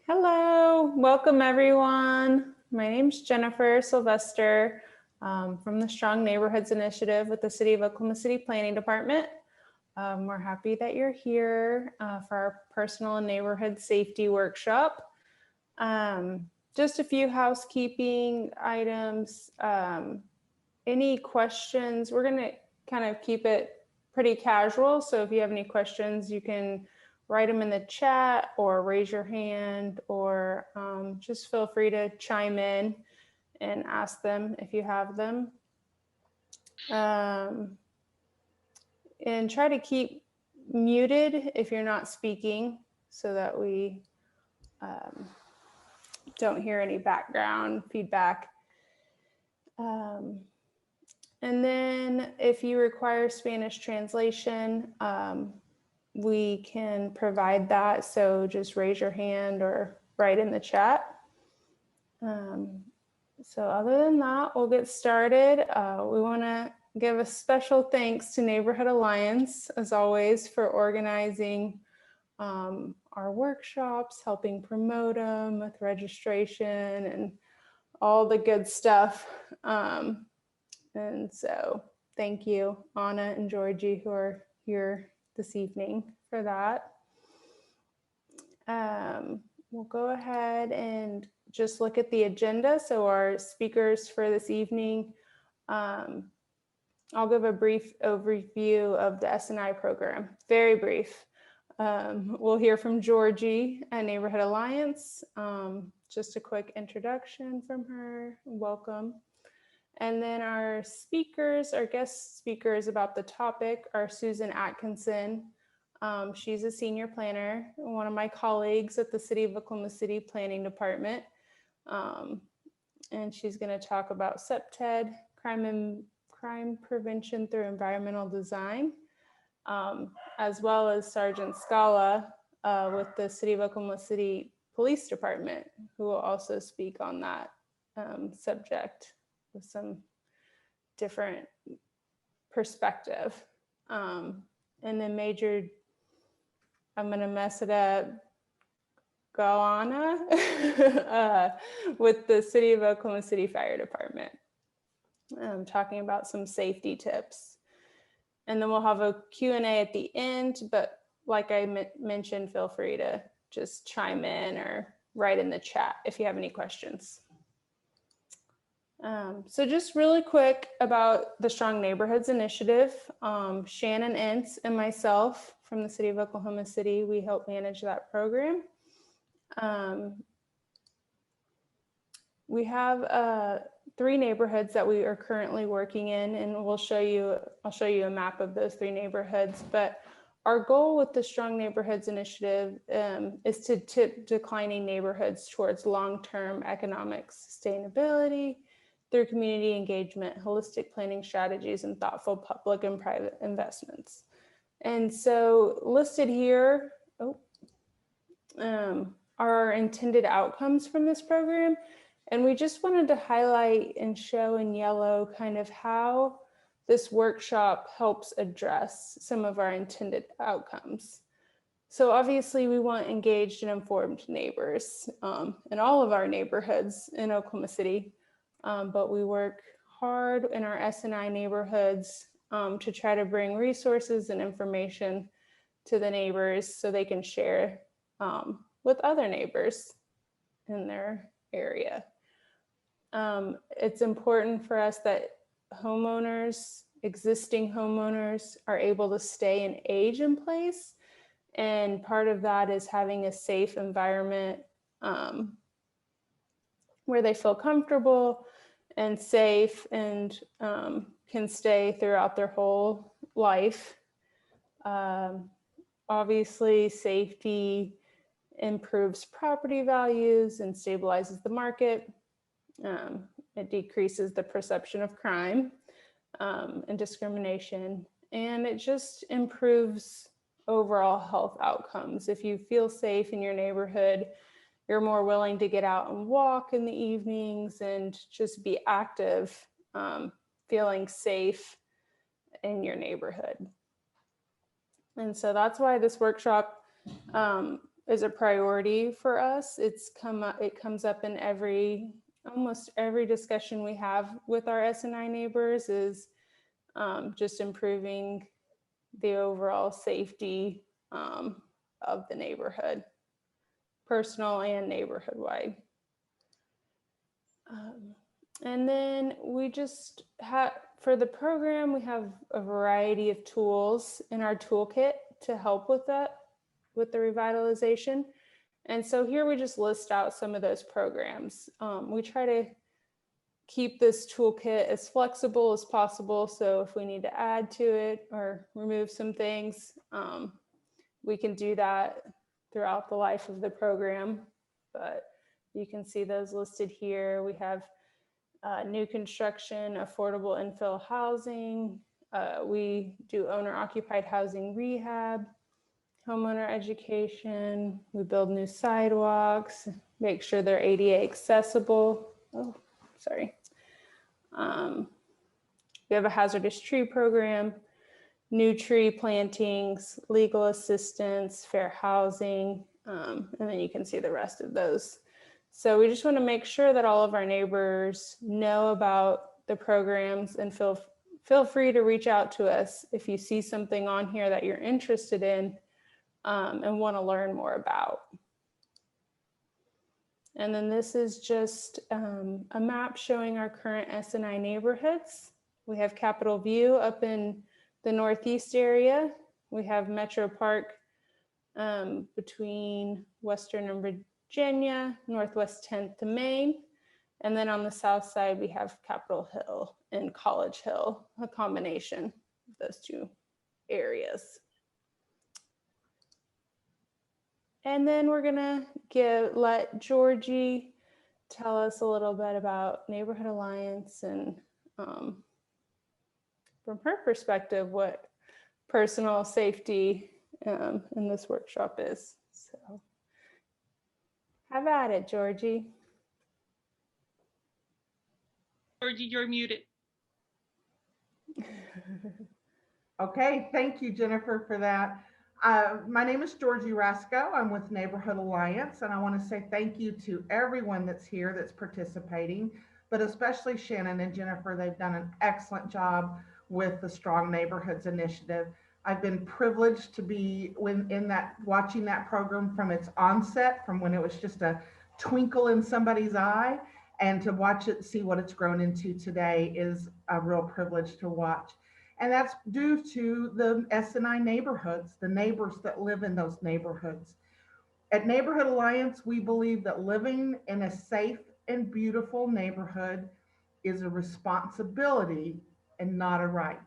Hello, welcome everyone. My name's Jennifer Sylvester from the Strong Neighborhoods Initiative with the City of Oklahoma City Planning Department. We're happy that you're here for our personal and neighborhood safety workshop. Just a few housekeeping items. Any questions? We're going to kind of keep it pretty casual. So if you have any questions, you can write them in the chat or raise your hand, or just feel free to chime in and ask them if you have them. And try to keep muted if you're not speaking so that we don't hear any background feedback. And then if you require Spanish translation, we can provide that. So just raise your hand or write in the chat. So other than that, we'll get started. We want to give a special thanks to Neighborhood Alliance, as always, for organizing our workshops, helping promote them with registration and all the good stuff. And so thank you, Anna and Georgie, who are here this evening for that. We'll go ahead and just look at the agenda. So our speakers for this evening, I'll give a brief overview of the SNI program, very brief. We'll hear from Georgie at Neighborhood Alliance. Just a quick introduction from her, welcome. And then our speakers, our guest speakers about the topic are Susan Atkinson. She's a senior planner, one of my colleagues at the City of Oklahoma City Planning Department. And she's going to talk about CPTED, crime prevention through environmental design, as well as Sergeant Scala with the City of Oklahoma City Police Department, who will also speak on that subject with some different perspective. And then Major, I'm gonna mess it up, Galana with the City of Oklahoma City Fire Department, talking about some safety tips. And then we'll have a Q&A at the end, but like I mentioned, feel free to just chime in or write in the chat if you have any questions. So just really quick about the Strong Neighborhoods Initiative. Shannon Entz and myself from the City of Oklahoma City, we help manage that program. We have 3 neighborhoods that we are currently working in, and I'll show you a map of those 3 neighborhoods. But our goal with the Strong Neighborhoods Initiative is to tip declining neighborhoods towards long-term economic sustainability through community engagement, holistic planning strategies, and thoughtful public and private investments. And so listed here are our intended outcomes from this program. And we just wanted to highlight and show in yellow kind of how this workshop helps address some of our intended outcomes. So obviously we want engaged and informed neighbors in all of our neighborhoods in Oklahoma City. But we work hard in our SNI neighborhoods to try to bring resources and information to the neighbors so they can share with other neighbors in their area. It's important for us that homeowners, existing homeowners, are able to stay and age in place. And part of that is having a safe environment where they feel comfortable and safe and can stay throughout their whole life. Obviously, safety improves property values and stabilizes the market. It decreases the perception of crime and discrimination, and it just improves overall health outcomes. If you feel safe in your neighborhood, you're more willing to get out and walk in the evenings and just be active, feeling safe in your neighborhood. And so that's why this workshop is a priority for us. It comes up in almost every discussion we have with our SNI neighbors is just improving the overall safety of the neighborhood, personal and neighborhood wide. And then we just have, for the program, we have a variety of tools in our toolkit to help with that, with the revitalization. And so here we just list out some of those programs. We try to keep this toolkit as flexible as possible. So if we need to add to it or remove some things, we can do that throughout the life of the program. But you can see those listed here. We have new construction, affordable infill housing. We do owner-occupied housing rehab, homeowner education. We build new sidewalks, make sure they're ADA accessible. Oh, sorry. We have a hazardous tree program, new tree plantings, legal assistance, fair housing, and then you can see the rest of those. So we just want to make sure that all of our neighbors know about the programs, and feel free to reach out to us if you see something on here that you're interested in and want to learn more about. And then this is just a map showing our current SNI neighborhoods. We have Capitol View up in the Northeast area. We have Metro Park between Western and Virginia, Northwest 10th to Main. And then on the south side, we have Capitol Hill and College Hill, a combination of those two areas. And then we're gonna let Georgie tell us a little bit about Neighborhood Alliance and from her perspective, what personal safety in this workshop is. So have at it, Georgie. Georgie, you're muted. Okay, thank you, Jennifer, for that. My name is Georgie Rasco. I'm with Neighborhood Alliance, and I want to say thank you to everyone that's here that's participating, but especially Shannon and Jennifer. They've done an excellent job with the Strong Neighborhoods Initiative. I've been privileged to be watching that program from its onset, from when it was just a twinkle in somebody's eye, and to watch it, see what it's grown into today is a real privilege to watch. And that's due to the SNI neighborhoods, the neighbors that live in those neighborhoods. At Neighborhood Alliance, we believe that living in a safe and beautiful neighborhood is a responsibility and not a right.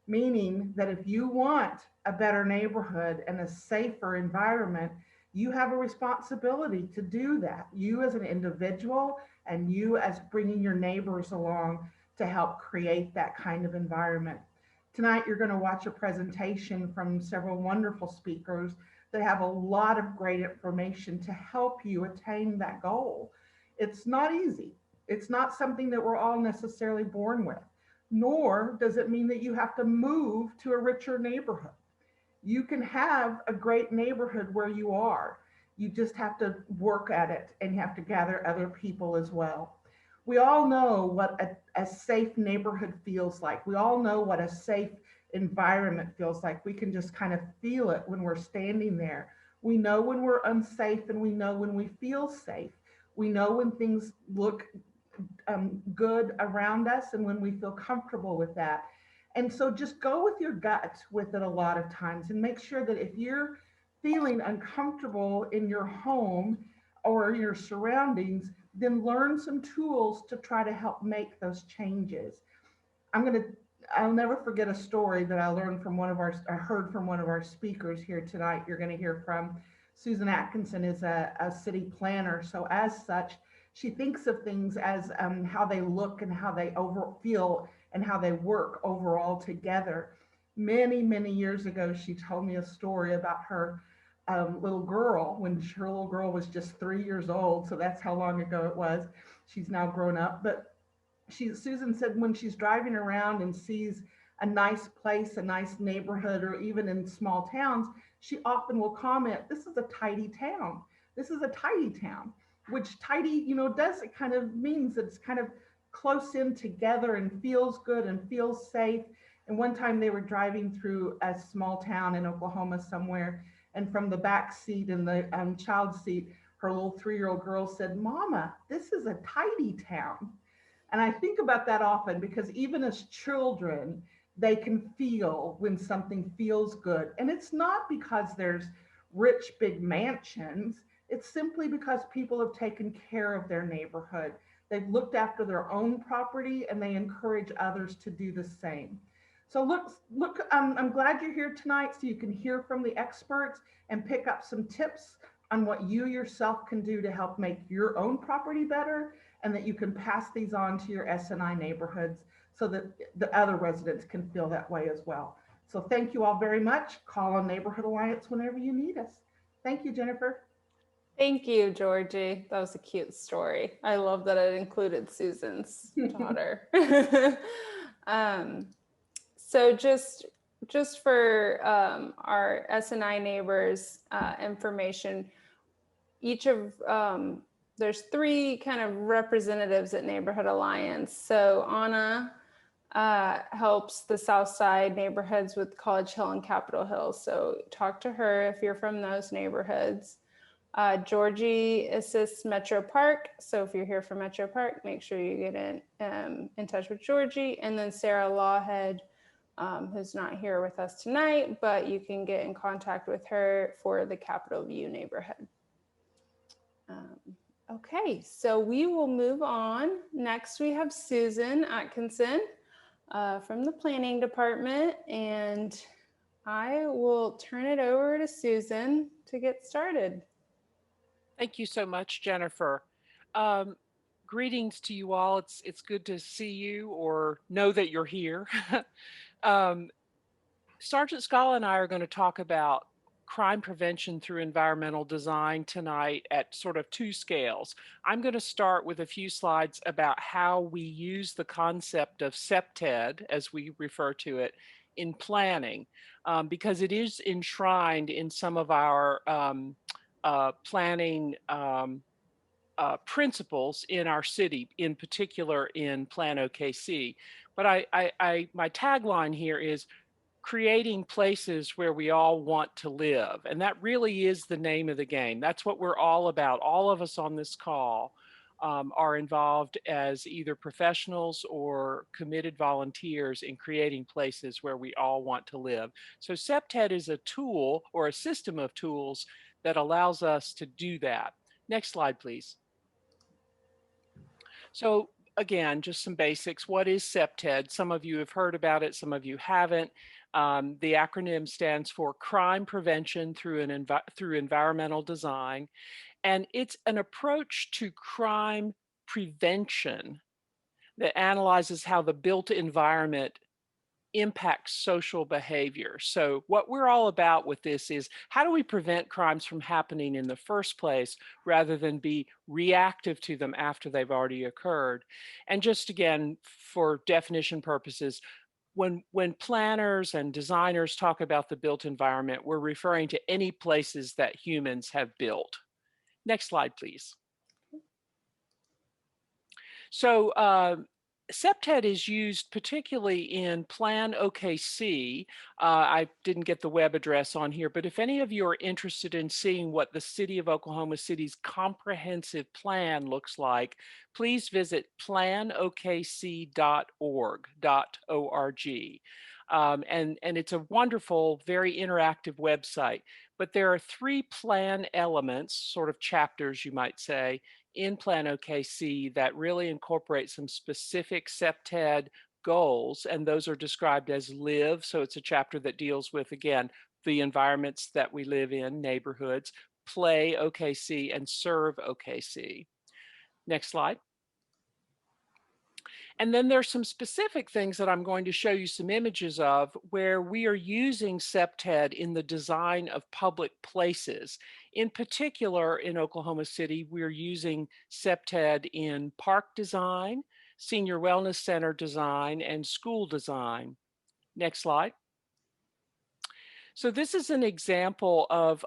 Meaning that if you want a better neighborhood and a safer environment, you have a responsibility to do that. You as an individual and you as bringing your neighbors along to help create that kind of environment. Tonight, you're going to watch a presentation from several wonderful speakers that have a lot of great information to help you attain that goal. It's not easy. It's not something that we're all necessarily born with, nor does it mean that you have to move to a richer neighborhood. You can have a great neighborhood where you are. You just have to work at it, and you have to gather other people as well. We all know what a safe neighborhood feels like. We all know what a safe environment feels like. We can just kind of feel it when we're standing there. We know when we're unsafe, and we know when we feel safe. We know when things look good around us and when we feel comfortable with that. And so just go with your gut with it a lot of times, and make sure that if you're feeling uncomfortable in your home or your surroundings, then learn some tools to try to help make those changes. I'll never forget a story that I heard from one of our speakers here tonight. You're going to hear from Susan Atkinson, is a city planner. So as such, she thinks of things as how they look and how they feel and how they work overall together. Many, many years ago, she told me a story about her little girl, when her little girl was just 3 years old. So that's how long ago it was. She's now grown up. But Susan said when she's driving around and sees a nice place, a nice neighborhood, or even in small towns, she often will comment, "This is a tidy town. This is a tidy town," which tidy, does, it kind of means that it's kind of close in together and feels good and feels safe. And one time they were driving through a small town in Oklahoma somewhere, and from the back seat in the child seat, her little 3-year-old girl said, "Mama, this is a tidy town." And I think about that often, because even as children, they can feel when something feels good. And it's not because there's rich, big mansions. It's simply because people have taken care of their neighborhood. They've looked after their own property, and they encourage others to do the same. So look, I'm glad you're here tonight so you can hear from the experts and pick up some tips on what you yourself can do to help make your own property better, and that you can pass these on to your SNI neighborhoods so that the other residents can feel that way as well. So thank you all very much. Call on Neighborhood Alliance whenever you need us. Thank you, Jennifer. Thank you, Georgie. That was a cute story. I love that it included Susan's daughter. So just for our SNI neighbors information, each of there's 3 kind of representatives at Neighborhood Alliance. So Anna helps the South Side neighborhoods with College Hill and Capitol Hill. So talk to her if you're from those neighborhoods. Georgie assists Metro Park. So if you're here from Metro Park, make sure you get in touch with Georgie. And then Sarah Lawhead, who's not here with us tonight, but you can get in contact with her for the Capitol View neighborhood. Okay, so we will move on. Next, we have Susan Atkinson from the Planning Department, and I will turn it over to Susan to get started. Thank you so much, Jennifer. Greetings to you all. It's good to see you or know that you're here. Sergeant Scala and I are going to talk about crime prevention through environmental design tonight at sort of 2 scales. I'm going to start with a few slides about how we use the concept of CPTED, as we refer to it, in planning, because it is enshrined in some of our planning principles in our city, in particular in Plan OKC. But my tagline here is creating places where we all want to live. And that really is the name of the game. That's what we're all about. All of us on this call are involved as either professionals or committed volunteers in creating places where we all want to live. So CPTED is a tool or a system of tools that allows us to do that. Next slide, please. So again, just some basics. What is CPTED? Some of you have heard about it, some of you haven't. The acronym stands for Crime Prevention through Environmental Design. And it's an approach to crime prevention that analyzes how the built environment impacts social behavior. So what we're all about with this is, how do we prevent crimes from happening in the first place rather than be reactive to them after they've already occurred? And just again, for definition purposes, when planners and designers talk about the built environment, we're referring to any places that humans have built. Next slide, please. So CPTED is used particularly in Plan OKC. I didn't get the web address on here, but if any of you are interested in seeing what the City of Oklahoma City's comprehensive plan looks like, please visit planokc.org. And it's a wonderful, very interactive website. But there are 3 plan elements, sort of chapters, you might say, in Plan OKC that really incorporate some specific CPTED goals, and those are described as LIVE. So it's a chapter that deals with, again, the environments that we live in, neighborhoods, Play OKC, and Serve OKC. Next slide. And then there's some specific things that I'm going to show you some images of where we are using CPTED in the design of public places. In particular, in Oklahoma City, we're using CPTED in park design, senior wellness center design, and school design. Next slide. So this is an example of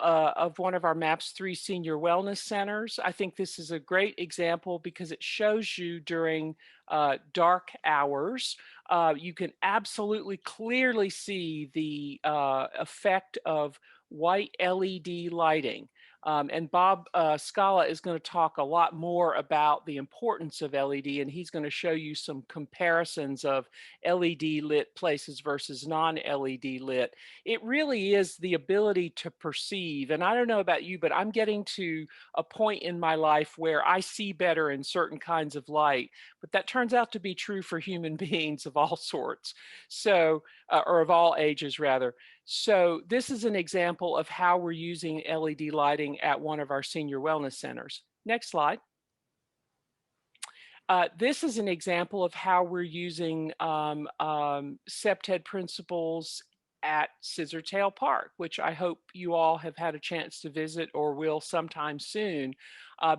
one of our MAPS 3 senior wellness centers. I think this is a great example because it shows you during dark hours, you can absolutely clearly see the effect of white LED lighting. And Bob Scala is going to talk a lot more about the importance of LED, and he's going to show you some comparisons of LED lit places versus non-LED lit. It really is the ability to perceive. And I don't know about you, but I'm getting to a point in my life where I see better in certain kinds of light, but that turns out to be true for human beings of all sorts. So, or of all ages rather. So this is an example of how we're using LED lighting at one of our senior wellness centers. Next slide. This is an example of how we're using CPTED principles at Scissortail Park, which I hope you all have had a chance to visit or will sometime soon.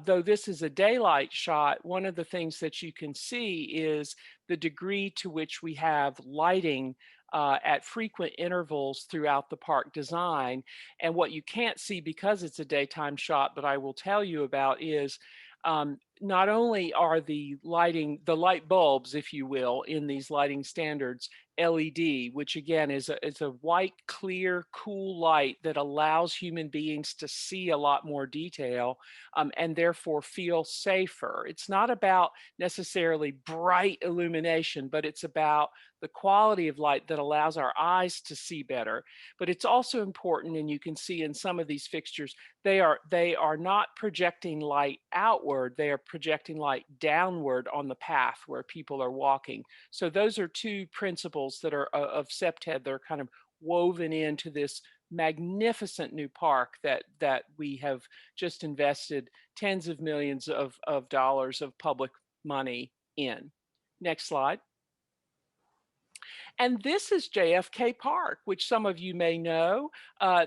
Though this is a daylight shot, one of the things that you can see is the degree to which we have lighting at frequent intervals throughout the park design. And what you can't see because it's a daytime shot, but I will tell you about is not only are the light bulbs, if you will, in these lighting standards LED, which again is a white, clear, cool light that allows human beings to see a lot more detail and therefore feel safer. It's not about necessarily bright illumination, but it's about the quality of light that allows our eyes to see better. But it's also important, and you can see in some of these fixtures, they are not projecting light outward, they are projecting light downward on the path where people are walking. So those are two principles that are of CPTED that are kind of woven into this magnificent new park that we have just invested tens of millions of dollars of public money in. Next slide. And this is JFK Park, which some of you may know.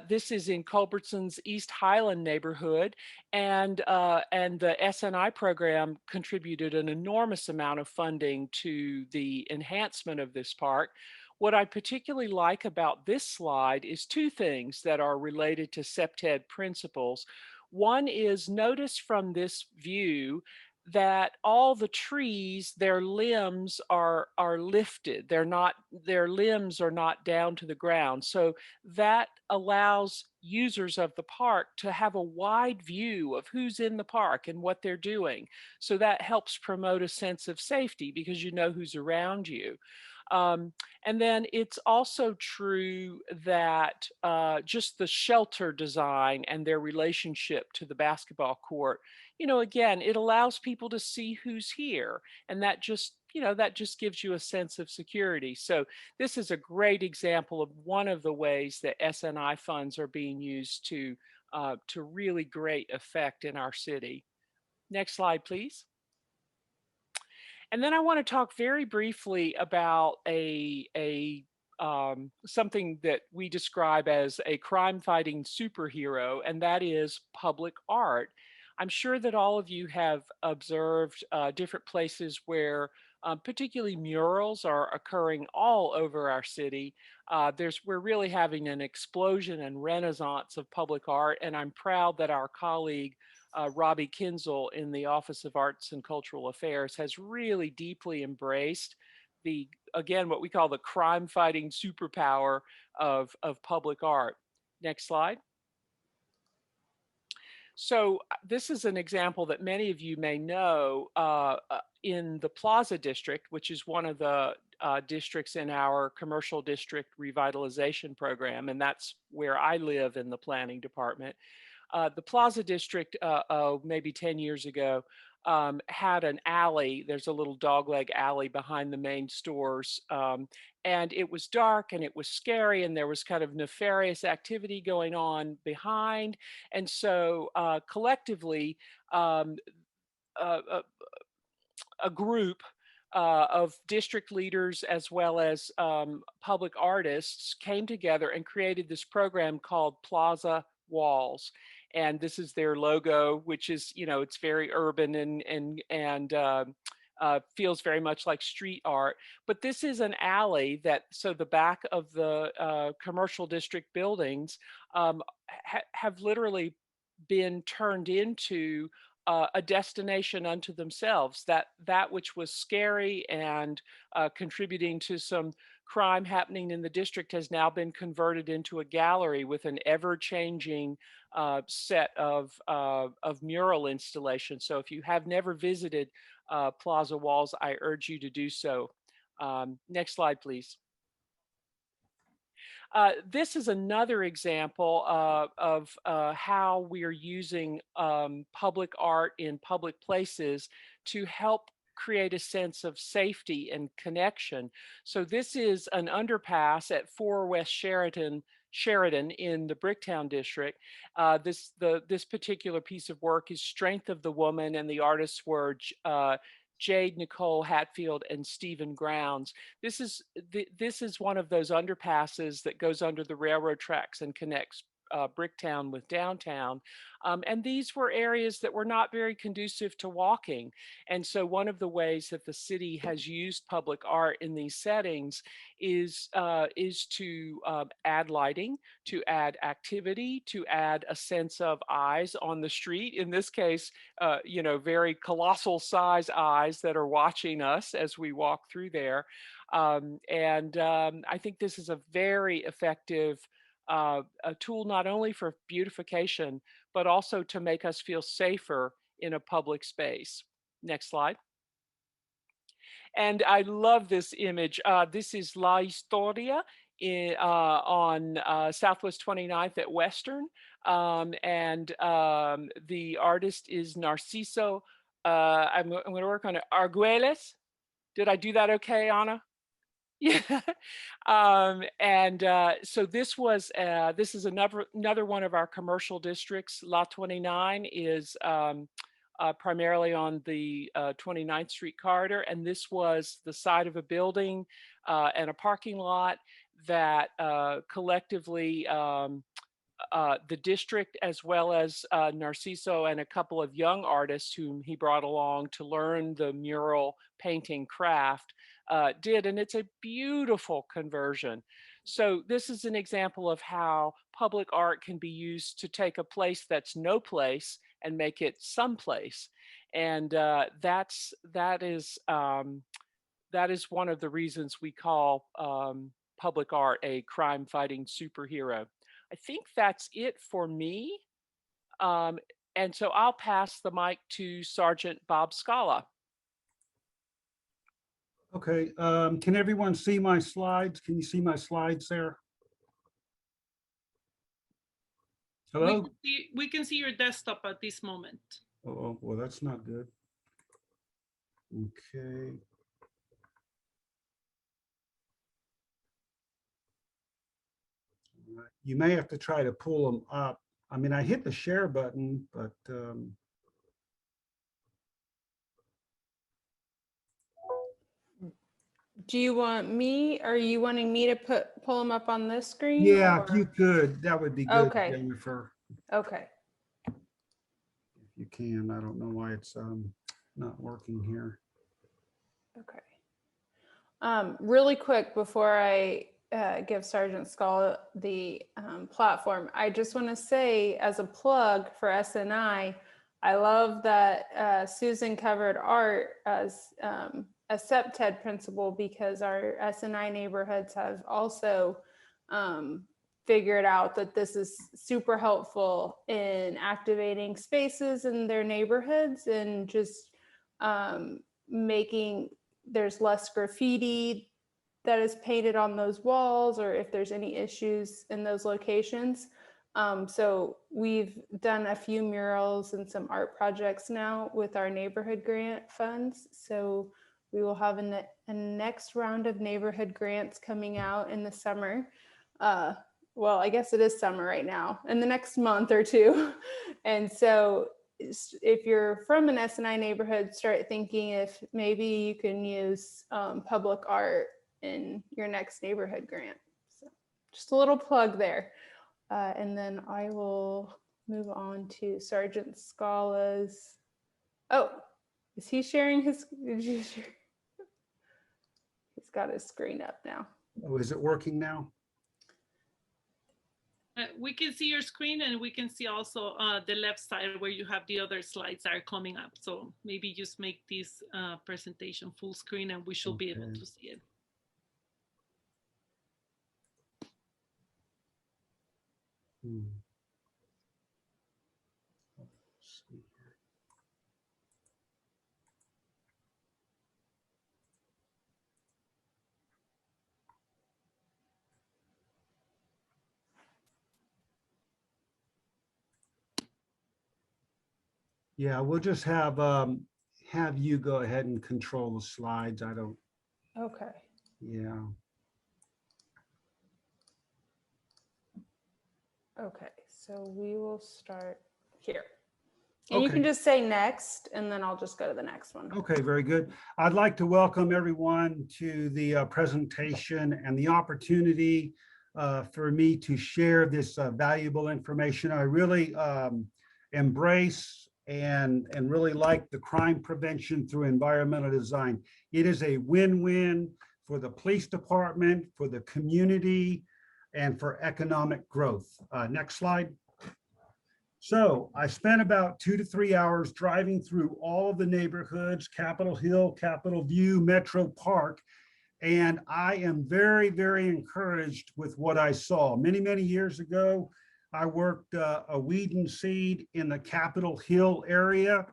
This is in Culbertson's East Highland neighborhood, and the SNI program contributed an enormous amount of funding to the enhancement of this park. What I particularly like about this slide is two things that are related to CPTED principles. One is, notice from this view that all the trees, their limbs are lifted. Their limbs are not down to the ground. So that allows users of the park to have a wide view of who's in the park and what they're doing. So that helps promote a sense of safety because you know who's around you. And then it's also true that just the shelter design and their relationship to the basketball court, you know, again, it allows people to see who's here. And that just, you know, that just gives you a sense of security. So this is a great example of one of the ways that SNI funds are being used to really great effect in our city. Next slide, please. And then I want to talk very briefly about something that we describe as a crime-fighting superhero, and that is public art. I'm sure that all of you have observed different places where particularly murals are occurring all over our city. We're really having an explosion and renaissance of public art, and I'm proud that our colleague Robbie Kinzel in the Office of Arts and Cultural Affairs has really deeply embraced again, what we call the crime-fighting superpower of public art. Next slide. So this is an example that many of you may know in the Plaza District, which is one of the districts in our commercial district revitalization program, and that's where I live in the planning department. The Plaza District, maybe 10 years ago, had an alley. There's a little dogleg alley behind the main stores. And it was dark and it was scary and there was kind of nefarious activity going on behind. And so collectively, a group of district leaders as well as public artists came together and created this program called Plaza Walls. And this is their logo, which is, you know, it's very urban and feels very much like street art. But this is an alley that, so the back of the commercial district buildings have literally been turned into a destination unto themselves. That which was scary and contributing to some crime happening in the district has now been converted into a gallery with an ever-changing set of mural installations. So if you have never visited Plaza Walls, I urge you to do so. Next slide, please. This is another example of how we are using public art in public places to help create a sense of safety and connection. So this is an underpass at 4 West Sheridan in the Bricktown district. This particular piece of work is Strength of the Woman, and the artists were Jade Nicole Hatfield and Stephen Grounds. This is one of those underpasses that goes under the railroad tracks and connects Bricktown with downtown. And these were areas that were not very conducive to walking. And so one of the ways that the city has used public art in these settings is to add lighting, to add activity, to add a sense of eyes on the street. In this case, you know, very colossal size eyes that are watching us as we walk through there. I think this is a very effective a tool not only for beautification, but also to make us feel safer in a public space. Next slide. And I love this image. This is La Historia on Southwest 29th at Western. The artist is Narciso. I'm going to work on it. Arguelles. Did I do that okay, Anna? Yeah. So this is another one of our commercial districts. La 29 is primarily on the 29th Street corridor, and this was the side of a building and a parking lot that collectively the district, as well as Narciso and a couple of young artists whom he brought along to learn the mural painting craft, did, and it's a beautiful conversion. So this is an example of how public art can be used to take a place that's no place and make it someplace. And that is one of the reasons we call public art a crime-fighting superhero. I think that's it for me. And so I'll pass the mic to Sergeant Bob Scala. Okay, can everyone see my slides? Can you see my slides there? Hello? We can see your desktop at this moment. Oh, well, that's not good. Okay. You may have to try to pull them up. I mean, I hit the share button, but Do you want me, or are you wanting me to pull them up on this screen? yeah, or? if you could, that would be good, Okay. Jennifer. Okay. If you can, I don't know why it's not working here. Okay. Really quick before I give Sergeant Scala the platform, I just want to say, as a plug for SNI, I love that Susan covered art as a CPTED principle, because our SNI neighborhoods have also figured out that this is super helpful in activating spaces in their neighborhoods and just making there's less graffiti that is painted on those walls, or if there's any issues in those locations. So we've done a few murals and some art projects now with our neighborhood grant funds. So we will have a next round of neighborhood grants coming out in the summer. Well, I guess it is summer right now, in the next month or two. And so if you're from an SNI neighborhood, start thinking if maybe you can use public art in your next neighborhood grant. So just a little plug there. And then I will move on to Sergeant Scala's. Oh, Is he sharing his, did you share? He's got his screen up now. Oh, is it working now? We can see your screen, and we can see also the left side where you have the other slides that are coming up. So maybe just make this presentation full screen and we should be able to see it. Let's see here. Yeah, we'll just have you go ahead and control the slides. I don't, Okay. yeah. Okay, so we will start here. And you Okay. can just say next, and then I'll just go to the next one. Okay, very good. I'd like to welcome everyone to the presentation and the opportunity for me to share this valuable information. I really embrace and really like the crime prevention through environmental design. It is a win-win for the police department, for the community, and for economic growth. Next slide. So I spent about 2 to 3 hours driving through all of the neighborhoods, Capitol Hill, Capitol View, Metro Park, and I am very, very encouraged with what I saw. Many, many years ago, I worked a weed and seed in the Capitol Hill area,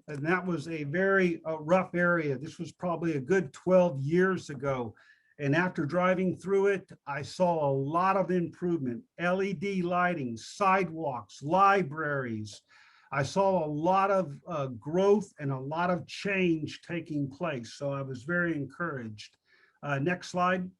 and that was a very rough area. This was probably a good 12 years ago. And after driving through it, I saw a lot of improvement, LED lighting, sidewalks, libraries. I saw a lot of growth and a lot of change taking place. So I was very encouraged. Next slide.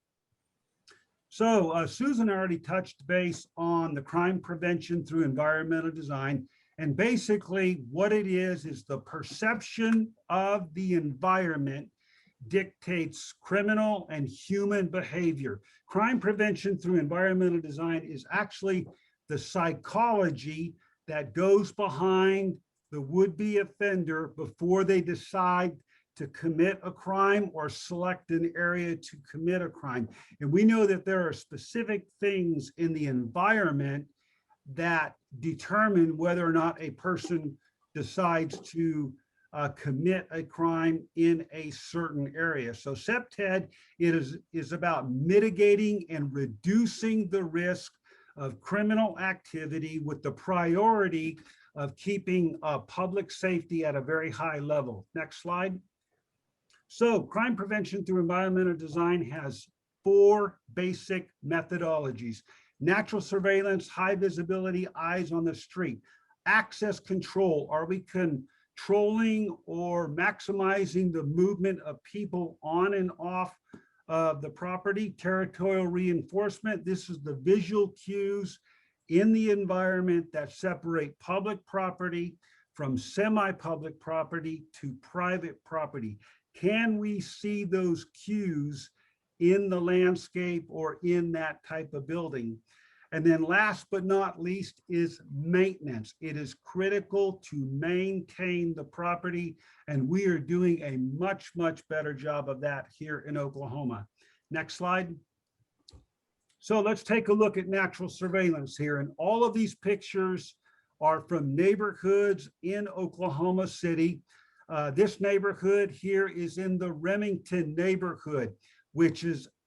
So Susan already touched base on the crime prevention through environmental design. And basically what it is the perception of the environment dictates criminal and human behavior. Crime prevention through environmental design is actually the psychology that goes behind the would-be offender before they decide to commit a crime or select an area to commit a crime. And we know that there are specific things in the environment that determine whether or not a person decides to commit a crime in a certain area. So CPTED is about mitigating and reducing the risk of criminal activity with the priority of keeping public safety at a very high level. Next slide. So crime prevention through environmental design has 4 basic methodologies: natural surveillance, high visibility, eyes on the street; access control, are we controlling or maximizing the movement of people on and off of the property; territorial reinforcement, this is the visual cues in the environment that separate public property from semi-public property to private property. Can we see those cues in the landscape or in that type of building? And then last but not least is maintenance. It is critical to maintain the property, and we are doing a much, much better job of that here in Oklahoma. Next slide. So let's take a look at natural surveillance here. And all of these pictures are from neighborhoods in Oklahoma City. This neighborhood here is in the Remington neighborhood, which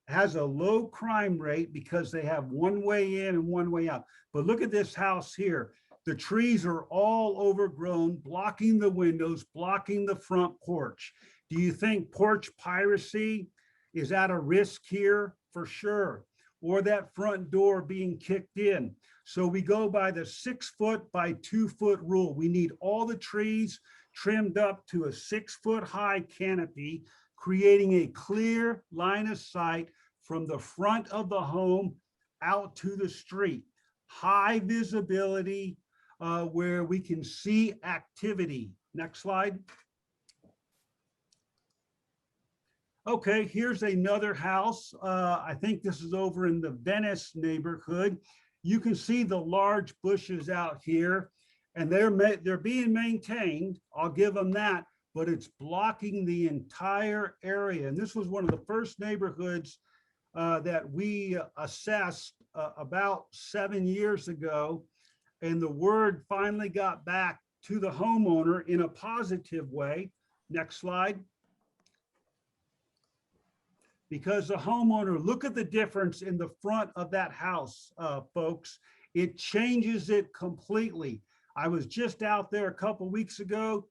has a low crime rate because they have one way in and one way out. But look at this house here. The trees are all overgrown, blocking the windows, blocking the front porch. Do you think porch piracy is at a risk here? For sure. Or that front door being kicked in. So we go by the 6-foot by 2-foot rule. We need all the trees trimmed up to a 6-foot high canopy, creating a clear line of sight from the front of the home out to the street. High visibility where we can see activity. Next slide. Okay, here's another house. I think this is over in the Venice neighborhood. You can see the large bushes out here, and they're being maintained. I'll give them that, but it's blocking the entire area. And this was one of the first neighborhoods that we assessed about 7 years ago. And the word finally got back to the homeowner in a positive way. Next slide. Because the homeowner, look at the difference in the front of that house, folks. It changes it completely. I was just out there a couple weeks ago,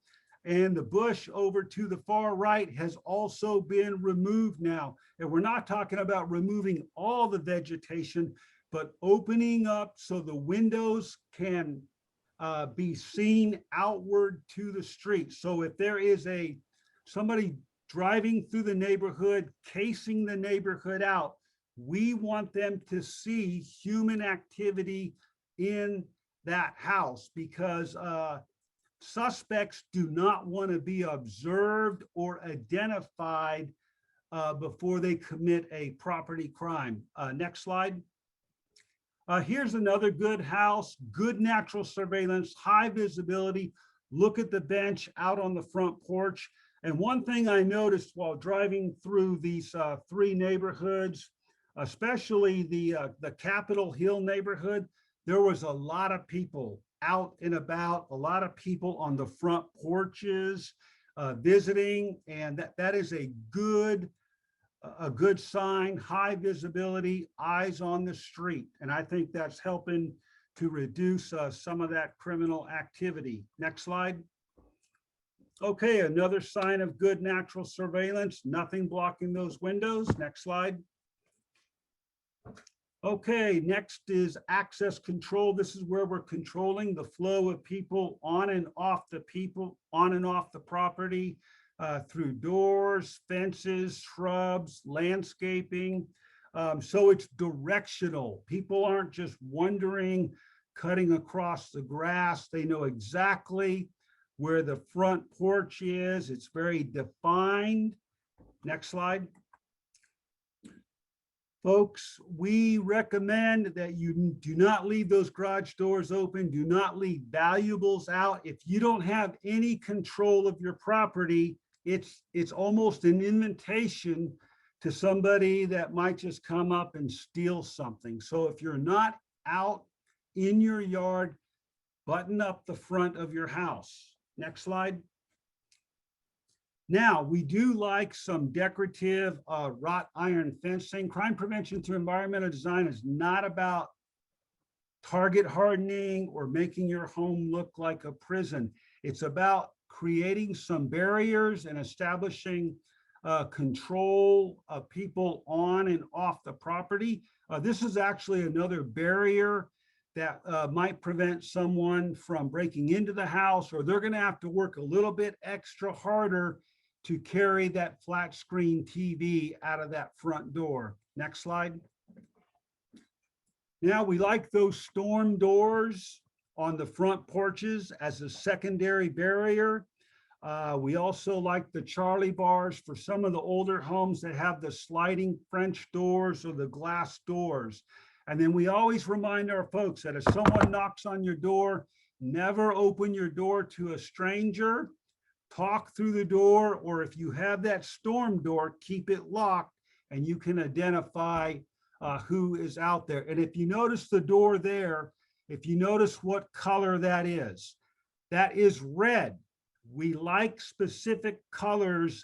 and the bush over to the far right has also been removed now. And we're not talking about removing all the vegetation, but opening up so the windows can be seen outward to the street. So if there is somebody driving through the neighborhood, casing the neighborhood out, we want them to see human activity in that house, because suspects do not want to be observed or identified before they commit a property crime. Next slide. Here's another good house, good natural surveillance, high visibility. Look at the bench out on the front porch. And one thing I noticed while driving through these 3 neighborhoods, especially the Capitol Hill neighborhood, there was a lot of people out and about, a lot of people on the front porches visiting, and that is a good sign. High visibility, eyes on the street, and I think that's helping to reduce some of that criminal activity. Next slide. Okay, another sign of good natural surveillance, nothing blocking those windows. Next slide. Okay, next is access control. This is where we're controlling the flow of people on and off the property through doors, fences, shrubs, landscaping. So it's directional. People aren't just wandering, cutting across the grass. They know exactly where the front porch is. It's very defined. Next slide. Folks, we recommend that you do not leave those garage doors open. Do not leave valuables out. If you don't have any control of your property, it's almost an invitation to somebody that might just come up and steal something. So if you're not out in your yard, button up the front of your house. Next slide. Now, we do like some decorative wrought iron fencing. Crime prevention through environmental design is not about target hardening or making your home look like a prison. It's about creating some barriers and establishing control of people on and off the property. This is actually another barrier that might prevent someone from breaking into the house, or they're going to have to work a little bit extra harder to carry that flat screen TV out of that front door. Next slide. Now, we like those storm doors on the front porches as a secondary barrier. We also like the Charlie bars for some of the older homes that have the sliding French doors or the glass doors. And then we always remind our folks that if someone knocks on your door, never open your door to a stranger. Talk through the door, or if you have that storm door, keep it locked and you can identify who is out there. And if you notice the door there, if you notice what color that is red. We like specific colors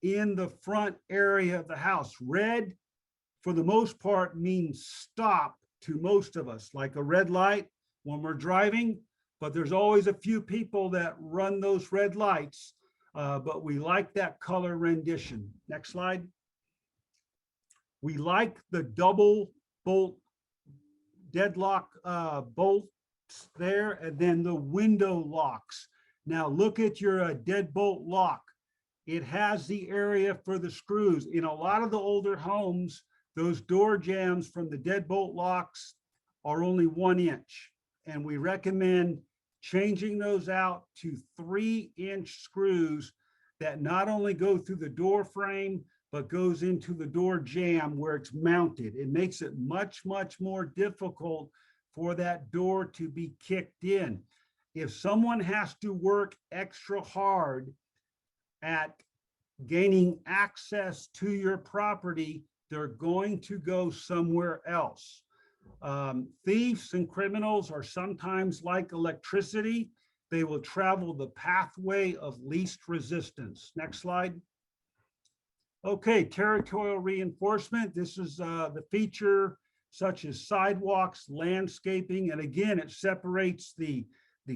in the front area of the house. Red, for the most part, means stop to most of us, like a red light when we're driving. But there's always a few people that run those red lights, but we like that color rendition. Next slide. We like the double bolt deadlock bolts there, and then the window locks. Now look at your deadbolt lock. It has the area for the screws. In a lot of the older homes, those door jambs from the deadbolt locks are only 1 inch. And we recommend changing those out to 3-inch screws that not only go through the door frame, but goes into the door jamb where it's mounted. It makes it much, much more difficult for that door to be kicked in. If someone has to work extra hard at gaining access to your property, they're going to go somewhere else. Thieves and criminals are sometimes like electricity. They will travel the pathway of least resistance. Next slide. Okay, territorial reinforcement. This is the feature such as sidewalks, landscaping, and again, it separates the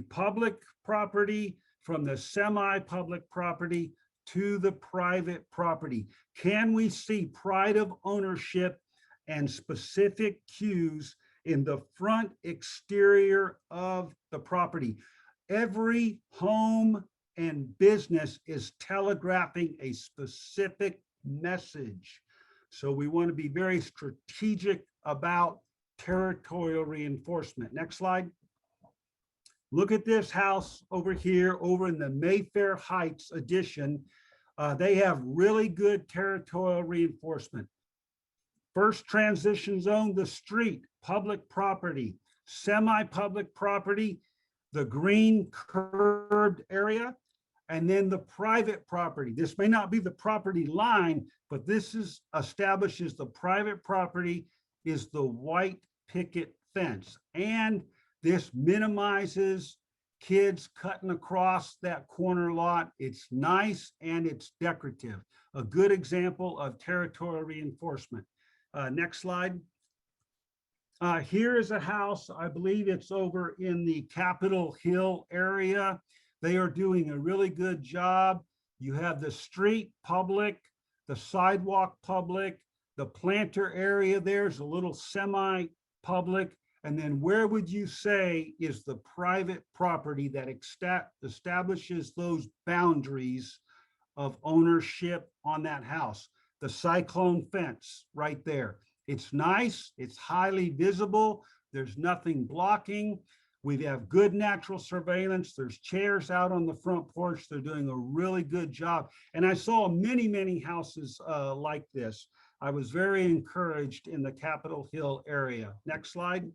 public property from the semi-public property to the private property. Can we see pride of ownership and specific cues in the front exterior of the property? Every home and business is telegraphing a specific message. So we want to be very strategic about territorial reinforcement. Next slide. Look at this house over here, over in the Mayfair Heights addition. They have really good territorial reinforcement. First transition zone, the street, public property, semi-public property, the green curbed area, and then the private property. This may not be the property line, but this establishes the private property is the white picket fence. And this minimizes kids cutting across that corner lot. It's nice and it's decorative. A good example of territorial reinforcement. Next slide. Here is a house, I believe it's over in the Capitol Hill area. They are doing a really good job. You have the street public, the sidewalk public, the planter area there's a little semi-public, and then where would you say is the private property that establishes those boundaries of ownership on that house? The cyclone fence right there. It's nice, it's highly visible, there's nothing blocking. We have good natural surveillance. There's chairs out on the front porch. They're doing a really good job. And I saw many, many houses like this. I was very encouraged in the Capitol Hill area. Next slide.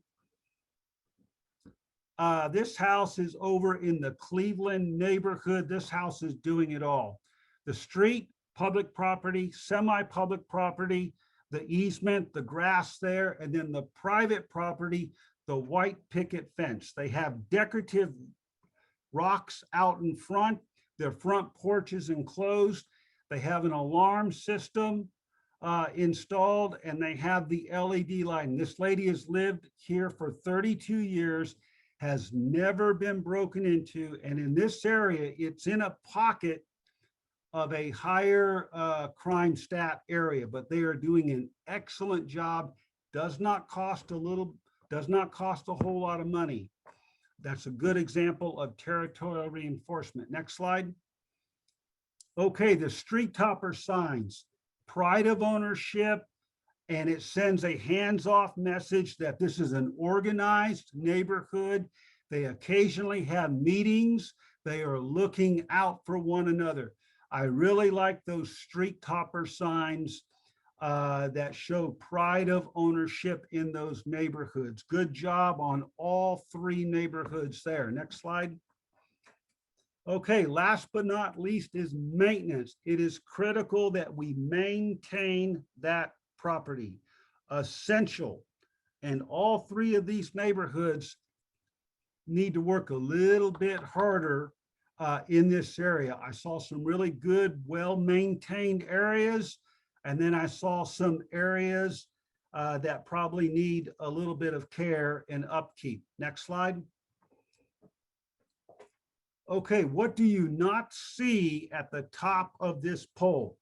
This house is over in the Cleveland neighborhood. This house is doing it all. The street, public property, semi-public property, the easement, the grass there, and then the private property, the white picket fence. They have decorative rocks out in front. Their front porch is enclosed. They have an alarm system installed, and they have the LED lighting. This lady has lived here for 32 years, has never been broken into, and in this area, it's in a pocket of a higher crime stat area, but they are doing an excellent job. Does not cost a whole lot of money. That's a good example of territorial reinforcement. Next slide. Okay, the street topper signs, pride of ownership, and it sends a hands-off message that this is an organized neighborhood. They occasionally have meetings. They are looking out for one another. I really like those street topper signs that show pride of ownership in those neighborhoods. Good job on all three neighborhoods there. Next slide. Okay, last but not least is maintenance. It is critical that we maintain that property. Essential. And all three of these neighborhoods need to work a little bit harder in this area. I saw some really good, well-maintained areas. And then I saw some areas that probably need a little bit of care and upkeep. Next slide. Okay, what do you not see at the top of this pole?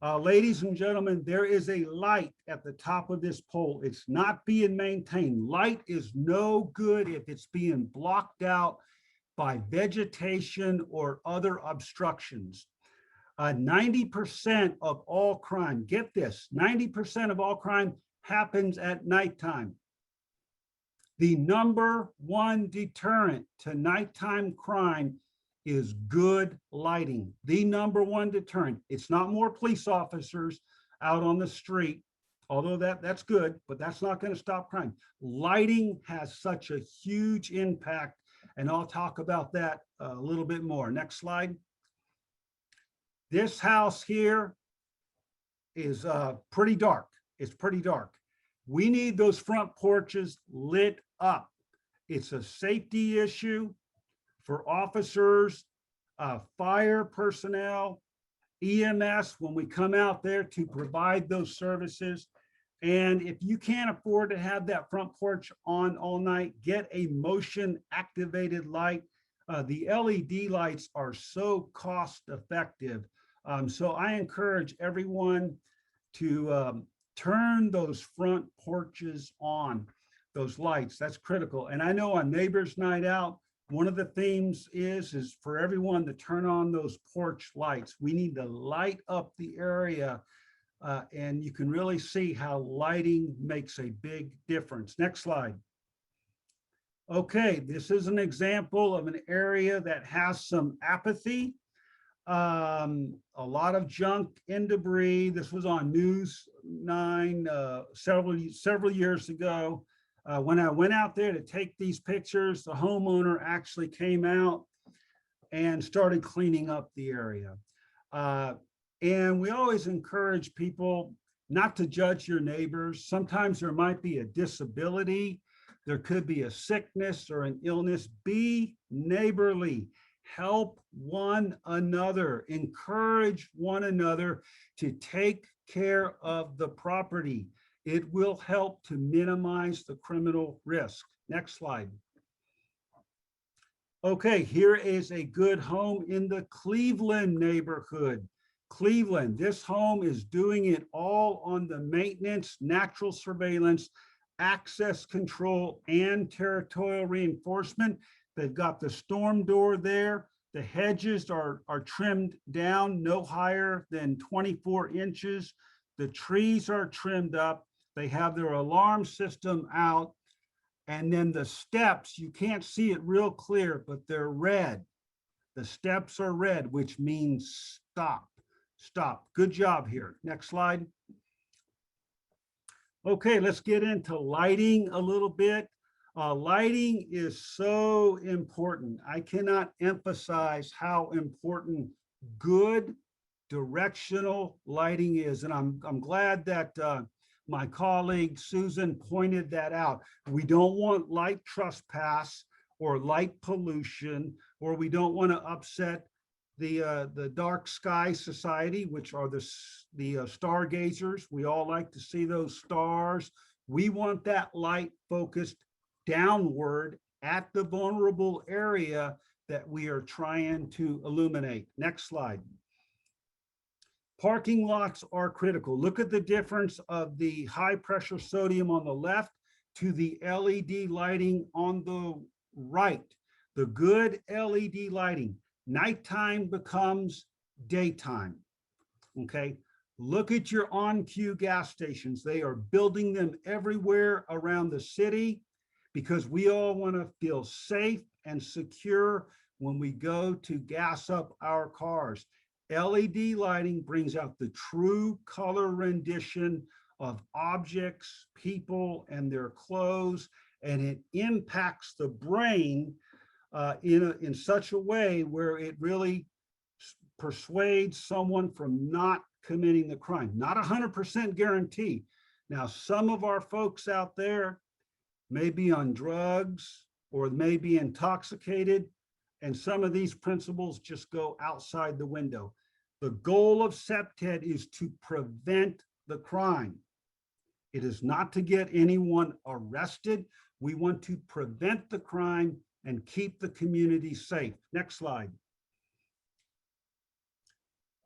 Ladies and gentlemen, there is a light at the top of this pole. It's not being maintained. Light is no good if it's being blocked out by vegetation or other obstructions. 90% of all crime, get this, 90% of all crime happens at nighttime. The #1 deterrent to nighttime crime is good lighting. The #1 deterrent. It's not more police officers out on the street, although that's good, but that's not going to stop crime. Lighting has such a huge impact, and I'll talk about that a little bit more. Next slide. This house here is pretty dark. It's pretty dark. We need those front porches lit up. It's a safety issue for officers, fire personnel, EMS, when we come out there to provide those services. And if you can't afford to have that front porch on all night, get a motion activated light. The LED lights are so cost effective. So I encourage everyone to turn those front porches on, those lights. That's critical. And I know on Neighbors Night Out, one of the themes is for everyone to turn on those porch lights. We need to light up the area, and you can really see how lighting makes a big difference. Next slide. Okay, this is an example of an area that has some apathy, a lot of junk and debris. This was on News 9 several years ago. When I went out there to take these pictures, the homeowner actually came out and started cleaning up the area. And we always encourage people not to judge your neighbors. Sometimes there might be a disability. There could be a sickness or an illness. Be neighborly. Help one another. Encourage one another to take care of the property. It will help to minimize the criminal risk. Next slide. Okay, here is a good home in the Cleveland neighborhood. Cleveland, this home is doing it all on the maintenance, natural surveillance, access control, and territorial reinforcement. They've got the storm door there. The hedges are trimmed down no higher than 24 inches. The trees are trimmed up. They have their alarm system out. And then the steps, you can't see it real clear, but they're red. The steps are red, which means stop, stop. Good job here. Next slide. Okay, let's get into lighting a little bit. Lighting is so important. I cannot emphasize how important good directional lighting is. And I'm glad that my colleague Susan pointed that out. We don't want light trespass or light pollution, or we don't want to upset the Dark Sky Society, which are the stargazers. We all like to see those stars. We want that light focused downward at the vulnerable area that we are trying to illuminate. Next slide. Parking lots are critical. Look at the difference of the high pressure sodium on the left to the LED lighting on the right. The good LED lighting. Nighttime becomes daytime. Okay. Look at your on-cue gas stations. They are building them everywhere around the city because we all want to feel safe and secure when we go to gas up our cars. LED lighting brings out the true color rendition of objects, people, and their clothes, and it impacts the brain in such a way where it really persuades someone from not committing the crime. Not 100% guarantee. Now, some of our folks out there may be on drugs or may be intoxicated, and some of these principles just go outside the window. The goal of CPTED is to prevent the crime. It is not to get anyone arrested. We want to prevent the crime and keep the community safe. Next slide.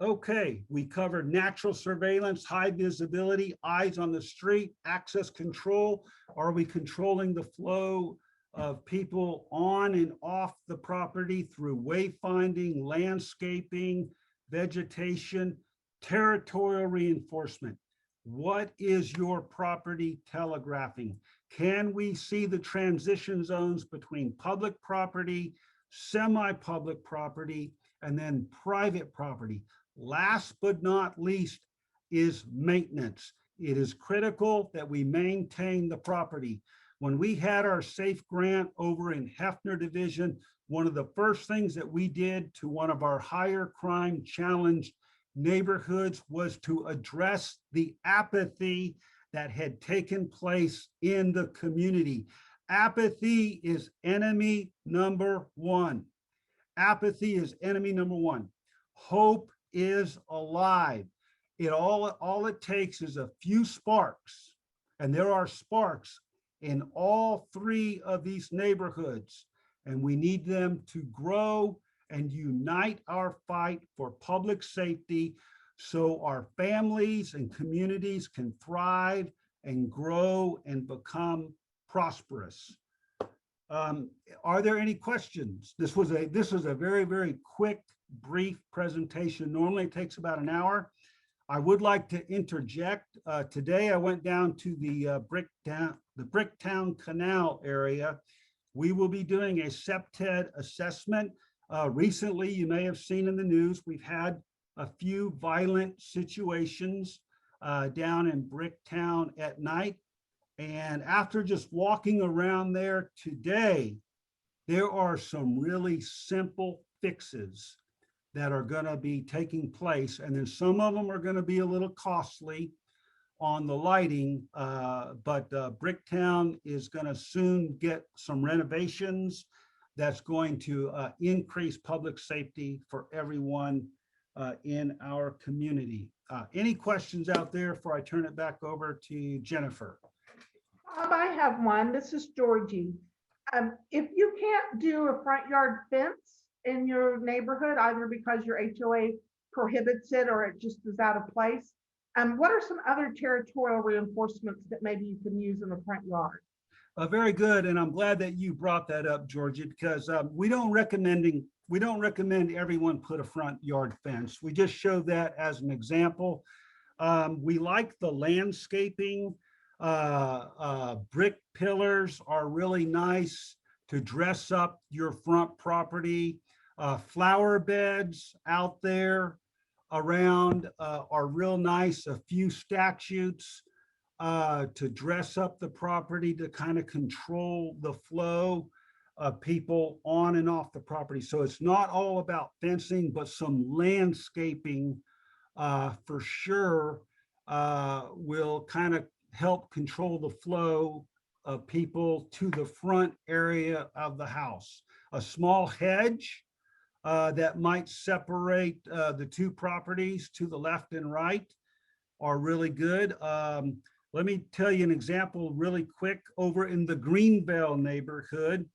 Okay, we covered natural surveillance, high visibility, eyes on the street, access control. Are we controlling the flow of people on and off the property through wayfinding, landscaping, vegetation, territorial reinforcement? What is your property telegraphing? Can we see the transition zones between public property, semi-public property, and then private property? Last but not least is maintenance. It is critical that we maintain the property. When we had our SAFE grant over in Hefner Division, one of the first things that we did to one of our higher crime challenged neighborhoods was to address the apathy that had taken place in the community. Apathy is enemy number one. Apathy is enemy number one. Hope is alive. All it takes is a few sparks, and there are sparks in all three of these neighborhoods, and we need them to grow and unite our fight for public safety so our families and communities can thrive and grow and become prosperous. Are there any questions? This was a very, very quick, brief presentation. Normally it takes about an hour. I would like to interject. Today I went down to the Bricktown Canal area. We will be doing a CPTED assessment. Recently, you may have seen in the news, we've had a few violent situations down in Bricktown at night. And after just walking around there today, there are some really simple fixes that are going to be taking place. And then some of them are going to be a little costly on the lighting, but Bricktown is going to soon get some renovations that's going to increase public safety for everyone in our community. Any questions out there before I turn it back over to Jennifer? I have one. This is Georgie. If you can't do a front yard fence in your neighborhood, either because your HOA prohibits it or it just is out of place, what are some other territorial reinforcements that maybe you can use in the front yard? Very good, and I'm glad that you brought that up, Georgie, because we don't recommend everyone put a front yard fence. We just show that as an example. We like the landscaping. Brick pillars are really nice to dress up your front property. Flower beds out there around are real nice. A few statues to dress up the property to kind of control the flow of people on and off the property. So it's not all about fencing, but some landscaping for sure will kind of help control the flow of people to the front area of the house. A small hedge that might separate the two properties to the left and right are really good. Let me tell you an example really quick. Over in the Greenbelt neighborhood,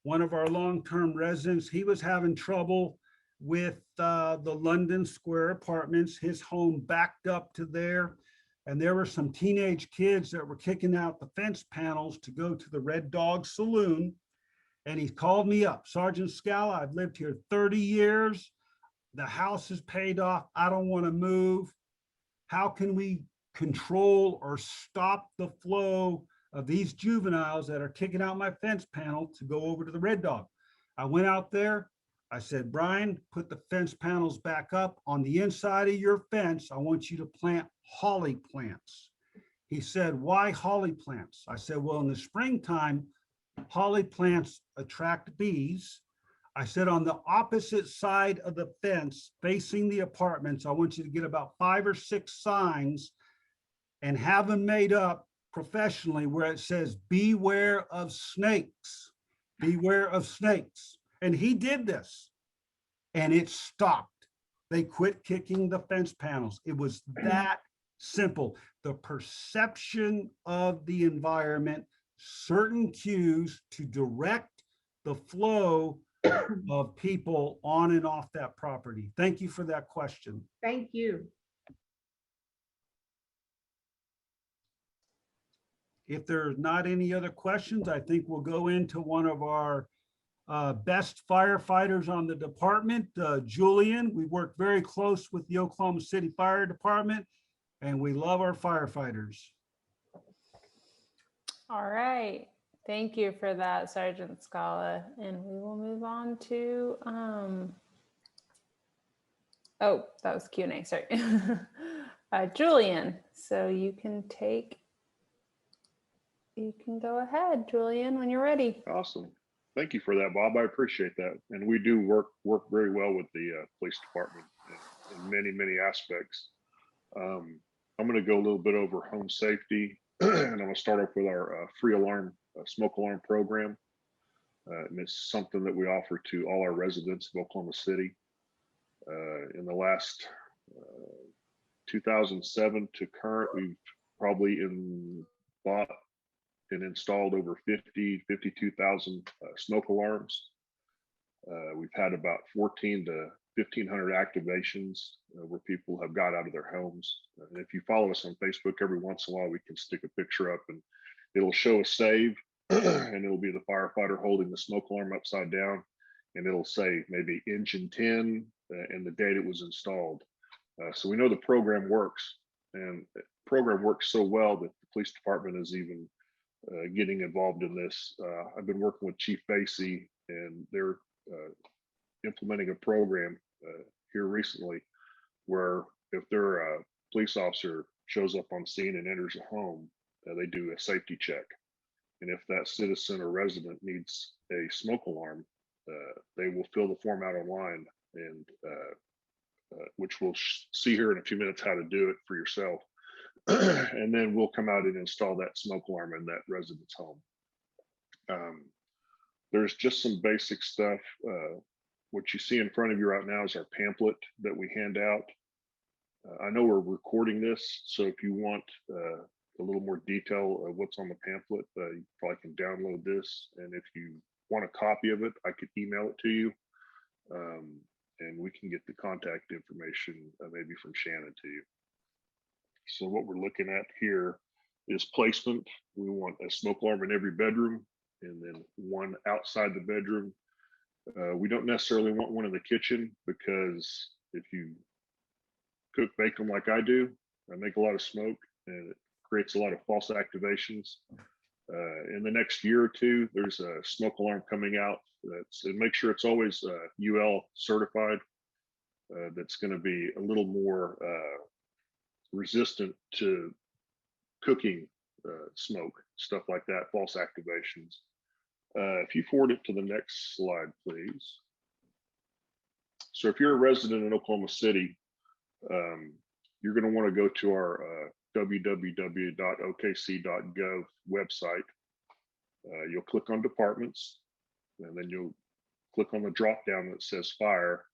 one of our long-term residents, he was having trouble with the London Square apartments. His home backed up to there, and there were some teenage kids that were kicking out the fence panels to go to the Red Dog Saloon. And he called me up, Sergeant Scala, I've lived here 30 years. The house is paid off. I don't want to move. How can we control or stop the flow of these juveniles that are kicking out my fence panel to go over to the Red Dog? I went out there. I said, Brian, put the fence panels back up. On the inside of your fence, I want you to plant holly plants. He said, why holly plants? I said, well, in the springtime, holly plants attract bees. I said, on the opposite side of the fence facing the apartments, I want you to get about 5 or 6 signs and have them made up professionally where it says, beware of snakes, beware of snakes. And he did this and it stopped. They quit kicking the fence panels. It was that simple. The perception of the environment, certain cues to direct the flow of people on and off that property. Thank you for that question. Thank you. If there's not any other questions, I think we'll go into one of our best firefighters on the department, Julian. We work very close with the Oklahoma City Fire Department, and we love our firefighters. All right. Thank you for that, Sergeant Scala. And we will move on to, oh, that was Q&A, sorry. Julian, so you can go ahead, Julian, when you're ready. Awesome. Thank you for that, Bob. I appreciate that. And we do work very well with the police department in many, many aspects. I'm going to go a little bit over home safety, and I'm going to start off with our free alarm, smoke alarm program. And it's something that we offer to all our residents of Oklahoma City. In the last 2007 to current, we've probably bought and installed over 52,000 smoke alarms. We've had about 14 to 1,500 activations where people have got out of their homes. And if you follow us on Facebook, every once in a while we can stick a picture up and it'll show a save and it'll be the firefighter holding the smoke alarm upside down, and it'll say maybe engine 10 and the date it was installed. So we know the program works, and the program works so well that the police department is even getting involved in this. I've been working with Chief Basie, and they're implementing a program here recently where if their police officer shows up on scene and enters a home, they do a safety check. And if that citizen or resident needs a smoke alarm, they will fill the form out online, and which we'll see here in a few minutes how to do it for yourself. And then we'll come out and install that smoke alarm in that resident's home. There's just some basic stuff. What you see in front of you right now is our pamphlet that we hand out. I know we're recording this, so if you want a little more detail of what's on the pamphlet, you probably can download this. And if you want a copy of it, I could email it to you. And we can get the contact information maybe from Shannon to you. So what we're looking at here is placement. We want a smoke alarm in every bedroom and then one outside the bedroom. We don't necessarily want one in the kitchen, because if you cook bacon like I do, I make a lot of smoke and it creates a lot of false activations. In the next year or two, there's a smoke alarm coming out and make sure it's always UL certified. That's going to be a little more resistant to cooking smoke, stuff like that, false activations. If you forward it to the next slide, please. So if you're a resident in Oklahoma City, you're going to want to go to our www.okc.gov website. You'll click on departments, and then you'll click on the drop down that says fire.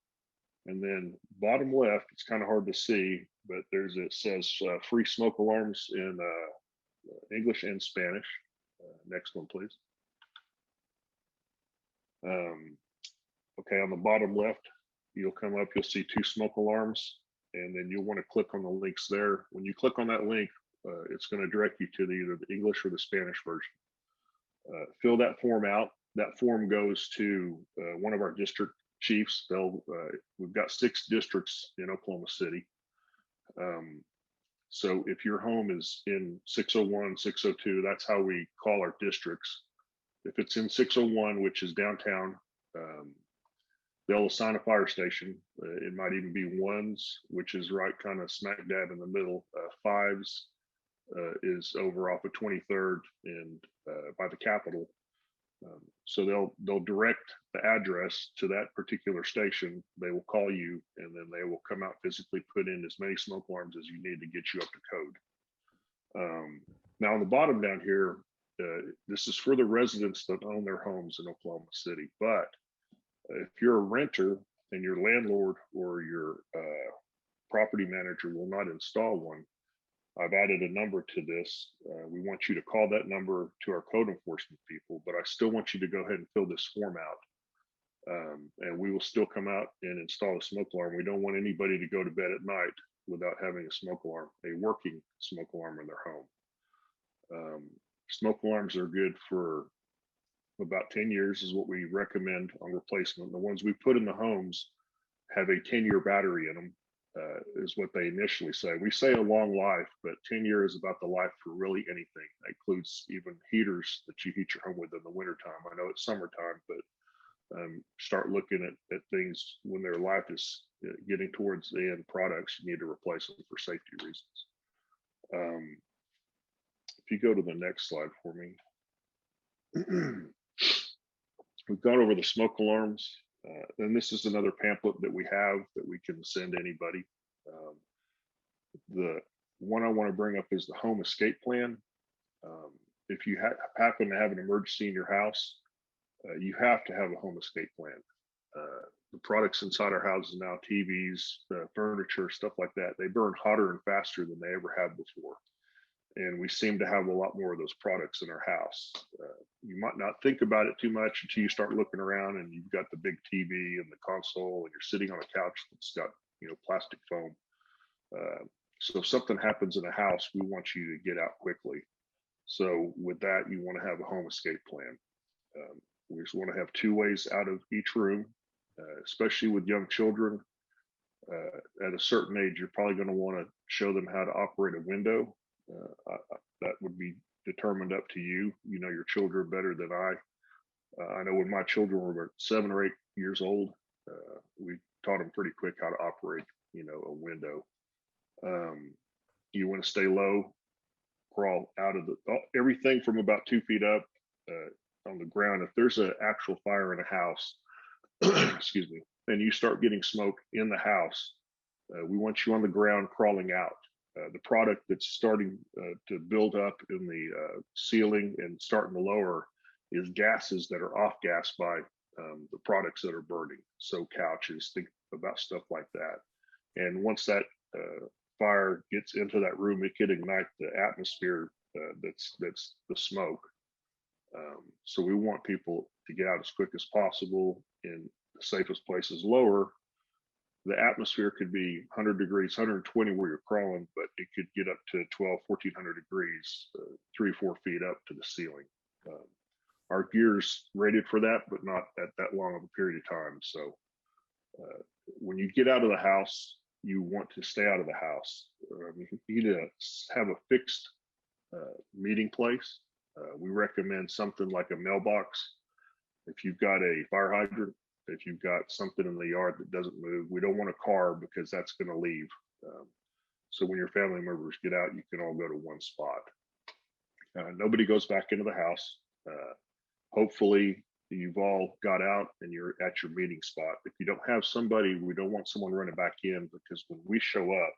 And then bottom left, it's kind of hard to see, but it says free smoke alarms in English and Spanish. Next one, please. Okay, on the bottom left, you'll come up, you'll see 2 smoke alarms, and then you'll want to click on the links there. When you click on that link, it's going to direct you to either the English or the Spanish version. Fill that form out. That form goes to one of our district chiefs. We've got 6 districts in Oklahoma City. So if your home is in 601, 602, that's how we call our districts. If it's in 601, which is downtown, they'll assign a fire station. It might even be 1s, which is right kind of smack dab in the middle. 5s is over off of 23rd and by the Capitol. So they'll direct the address to that particular station. They will call you, and then they will come out, physically put in as many smoke alarms as you need to get you up to code. Now on the bottom down here, this is for the residents that own their homes in Oklahoma City. But if you're a renter and your landlord or your property manager will not install one, I've added a number to this. We want you to call that number to our code enforcement people, but I still want you to go ahead and fill this form out. And we will still come out and install a smoke alarm. We don't want anybody to go to bed at night without having a smoke alarm, a working smoke alarm in their home. Smoke alarms are good for about 10 years is what we recommend on replacement. The ones we put in the homes have a 10-year battery in them. Is what they initially say. We say a long life, but 10 years is about the life for really anything. That includes even heaters that you heat your home with in the wintertime. I know it's summertime, but start looking at things when their life is getting towards the end products, you need to replace them for safety reasons. If you go to the next slide for me. We've gone over the smoke alarms. And this is another pamphlet that we have that we can send anybody. The one I want to bring up is the home escape plan. If you happen to have an emergency in your house, you have to have a home escape plan. The products inside our houses now, TVs, furniture, stuff like that, they burn hotter and faster than they ever have before. And we seem to have a lot more of those products in our house. You might not think about it too much until you start looking around and you've got the big TV and the console and you're sitting on a couch that's got, plastic foam. So if something happens in a house, we want you to get out quickly. So with that, you want to have a home escape plan. We just want to have 2 ways out of each room, especially with young children. At a certain age, you're probably going to want to show them how to operate a window. That would be determined up to you. You know your children better than I. I know when my children were about 7 or 8 years old, we taught them pretty quick how to operate, a window. You want to stay low, crawl out of everything from about 2 feet up on the ground. If there's an actual fire in a house, excuse me, and you start getting smoke in the house, we want you on the ground crawling out. The product that's starting to build up in the ceiling and starting to lower is gases that are off gas by the products that are burning. So couches, think about stuff like that. And once that fire gets into that room, it could ignite the atmosphere that's the smoke. So we want people to get out as quick as possible. In the safest places lower, the atmosphere could be 100 degrees, 120 where you're crawling, but it could get up to 1,400 degrees, 3 or 4 feet up to the ceiling. Our gear's rated for that, but not at that long of a period of time. So when you get out of the house, you want to stay out of the house. You need to have a fixed meeting place. We recommend something like a mailbox. If you've got a fire hydrant, if you've got something in the yard that doesn't move, we don't want a car because that's going to leave. So when your family members get out, you can all go to one spot. Nobody goes back into the house. Hopefully you've all got out and you're at your meeting spot. If you don't have somebody, we don't want someone running back in, because when we show up,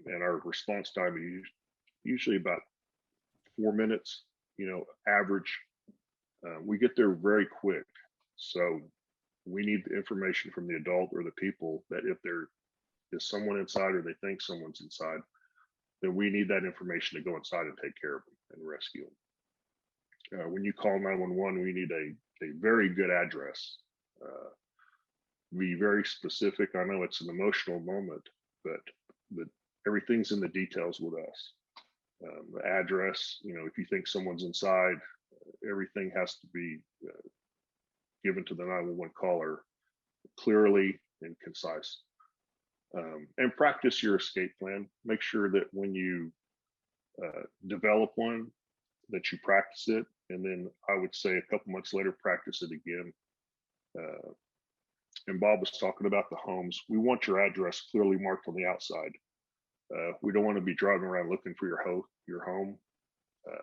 and our response time is usually about 4 minutes, average. We get there very quick. So we need the information from the adult or the people that if there is someone inside or they think someone's inside, then we need that information to go inside and take care of them and rescue them. When you call 911, we need a very good address. Be very specific. I know it's an emotional moment, but everything's in the details with us. The address, if you think someone's inside, everything has to be given to the 911 caller clearly and concise. And practice your escape plan. Make sure that when you develop one, that you practice it. And then I would say a couple months later, practice it again. And Bob was talking about the homes. We want your address clearly marked on the outside. We don't want to be driving around looking for your home.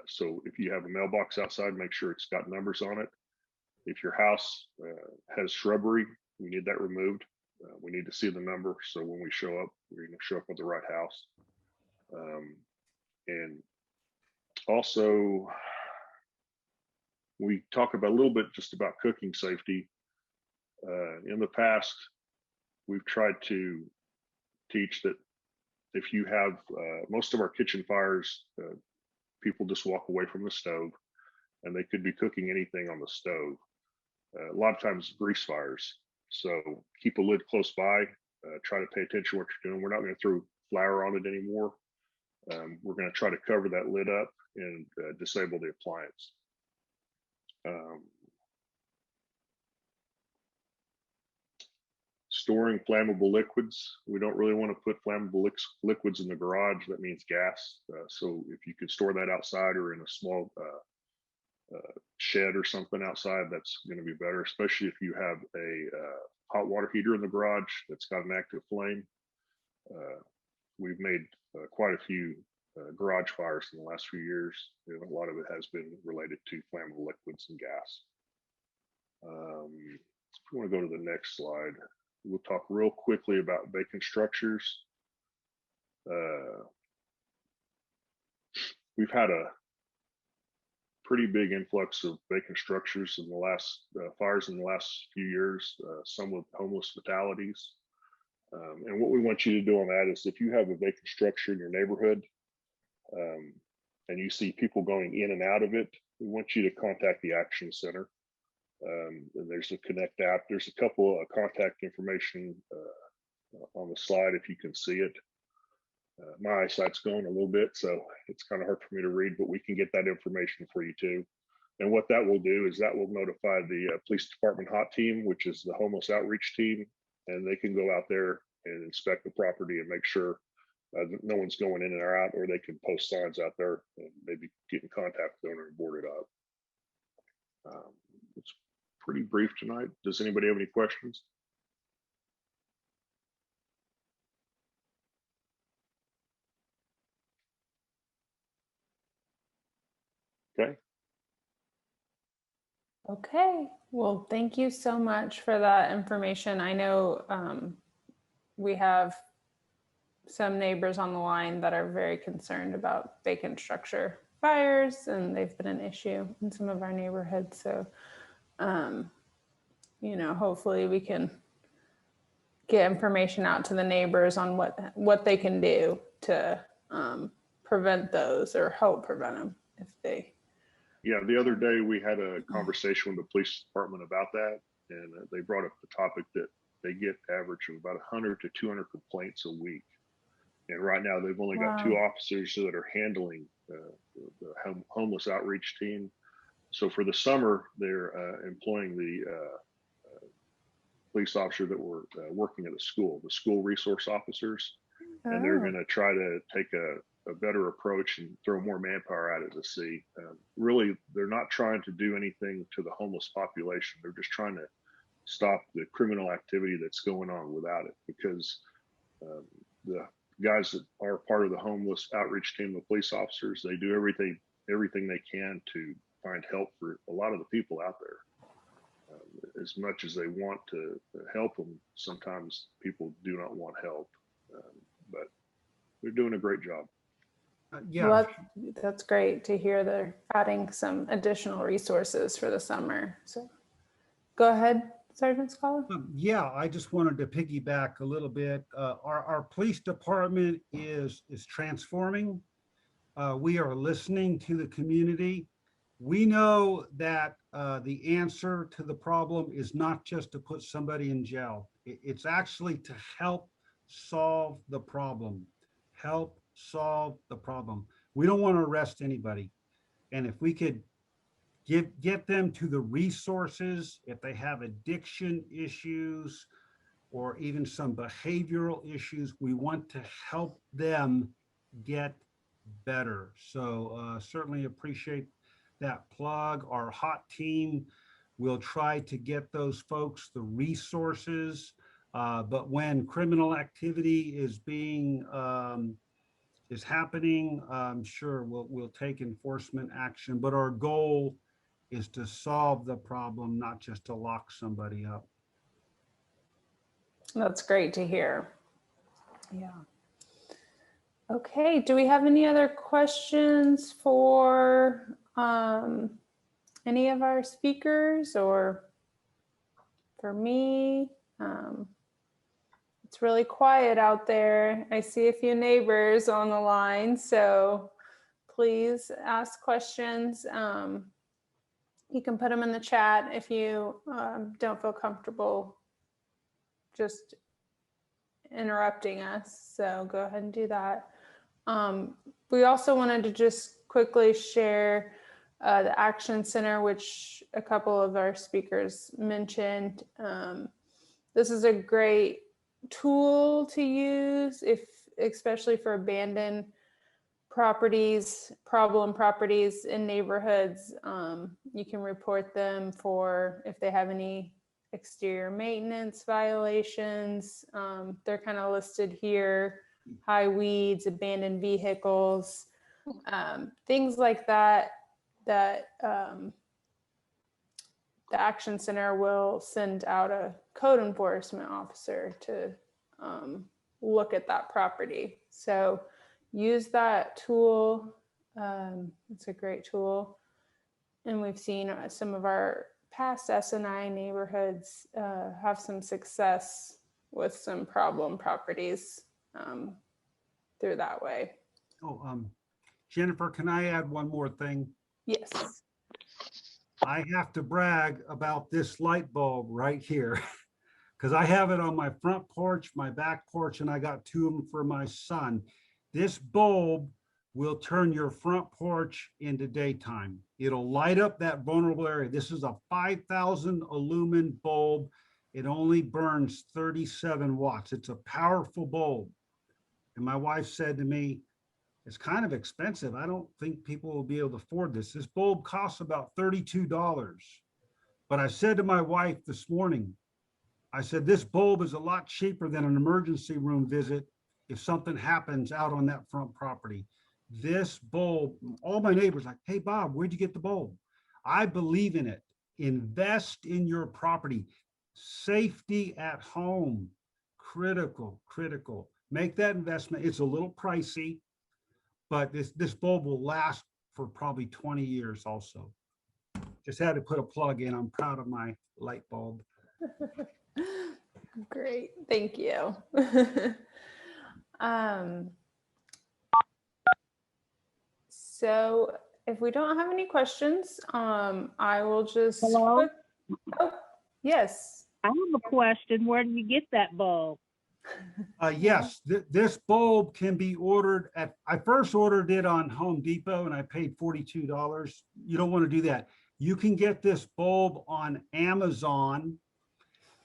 So if you have a mailbox outside, make sure it's got numbers on it. If your house has shrubbery, we need that removed. We need to see the number. So when we show up, we're going to show up with the right house. And also, we talk about a little bit just about cooking safety. In the past, we've tried to teach that if you have most of our kitchen fires, people just walk away from the stove and they could be cooking anything on the stove. A lot of times grease fires. So keep a lid close by, try to pay attention to what you're doing. We're not going to throw flour on it anymore. We're going to try to cover that lid up and disable the appliance. Storing flammable liquids. We don't really want to put flammable liquids in the garage. That means gas. So if you could store that outside or in a small shed or something outside, that's going to be better, especially if you have a hot water heater in the garage that's got an active flame. We've made quite a few garage fires in the last few years, and a lot of it has been related to flammable liquids and gas. If you want to go to the next slide, we'll talk real quickly about vacant structures. We've had a pretty big influx of vacant structures in the last fires in the last few years, some with homeless fatalities. And what we want you to do on that is if you have a vacant structure in your neighborhood and you see people going in and out of it, we want you to contact the Action Center. And there's a Connect app. There's a couple of contact information on the slide if you can see it. My eyesight's going a little bit, so it's kind of hard for me to read, but we can get that information for you too. And what that will do is that will notify the police department hot team, which is the homeless outreach team, and they can go out there and inspect the property and make sure no one's going in or out, or they can post signs out there and maybe get in contact with the owner and board it up. It's pretty brief tonight. Does anybody have any questions? Okay. Okay, well, thank you so much for that information. I know we have some neighbors on the line that are very concerned about vacant structure fires, and they've been an issue in some of our neighborhoods. So, you know, hopefully we can get information out to the neighbors on what they can do to prevent those or help prevent them if they. Yeah, the other day we had a conversation with the police department about that, and they brought up the topic that they get average of about 100 to 200 complaints a week. And right now they've only got 2 officers that are handling the homeless outreach team. So for the summer, they're employing the police officer that were working at the school resource officers, and they're going to try to take a better approach and throw more manpower at it to see. Really, they're not trying to do anything to the homeless population. They're just trying to stop the criminal activity that's going on without it, because the guys that are part of the homeless outreach team, the police officers, they do everything they can to find help for a lot of the people out there. As much as they want to help them, sometimes people do not want help, but they're doing a great job. Yeah, Well, that's great to hear they're adding some additional resources for the summer. So go ahead, Sergeant Scala. yeah, I just wanted to piggyback a little bit. Our police department is transforming. We are listening to the community. We know that the answer to the problem is not just to put somebody in jail. It's actually to help solve the problem. Help solve the problem. We don't want to arrest anybody. And if we could get them to the resources, if they have addiction issues or even some behavioral issues, we want to help them get better. So certainly appreciate that plug. Our hot team will try to get those folks the resources, but when criminal activity is happening, I'm sure we'll take enforcement action, but our goal is to solve the problem, not just to lock somebody up. That's great to hear. Yeah. Okay, do we have any other questions for any of our speakers or for me? It's really quiet out there. I see a few neighbors on the line, so please ask questions. You can put them in the chat if you don't feel comfortable just interrupting us. So go ahead and do that. We also wanted to just quickly share the Action Center, which a couple of our speakers mentioned. This is a great tool to use especially for abandoned properties, problem properties in neighborhoods. You can report them for if they have any exterior maintenance violations. They're kind of listed here: high weeds, abandoned vehicles, things like that the Action Center will send out a code enforcement officer to look at that property. So use that tool. It's a great tool. And we've seen some of our past SNI neighborhoods have some success with some problem properties through that way. Oh, Jennifer, can I add one more thing? Yes. I have to brag about this light bulb right here because I have it on my front porch, my back porch, and I got two of them for my son. This bulb will turn your front porch into daytime. It'll light up that vulnerable area. This is a 5,000 lumen bulb. It only burns 37 watts. It's a powerful bulb. And my wife said to me, it's kind of expensive. I don't think people will be able to afford this. This bulb costs about $32. But I said to my wife this morning, I said, this bulb is a lot cheaper than an emergency room visit if something happens out on that front property. This bulb, all my neighbors like, hey, Bob, where'd you get the bulb? I believe in it. Invest in your property. Safety at home, critical, critical. Make that investment. It's a little pricey, but this bulb will last for probably 20 years also. Just had to put a plug in. I'm proud of my light bulb. Great, thank you. So if we don't have any questions, I will just. Hello? Oh, yes. I have a question. Where do you get that bulb? Yes, this bulb can be ordered at, I first ordered it on Home Depot and I paid $42. You don't want to do that. You can get this bulb on Amazon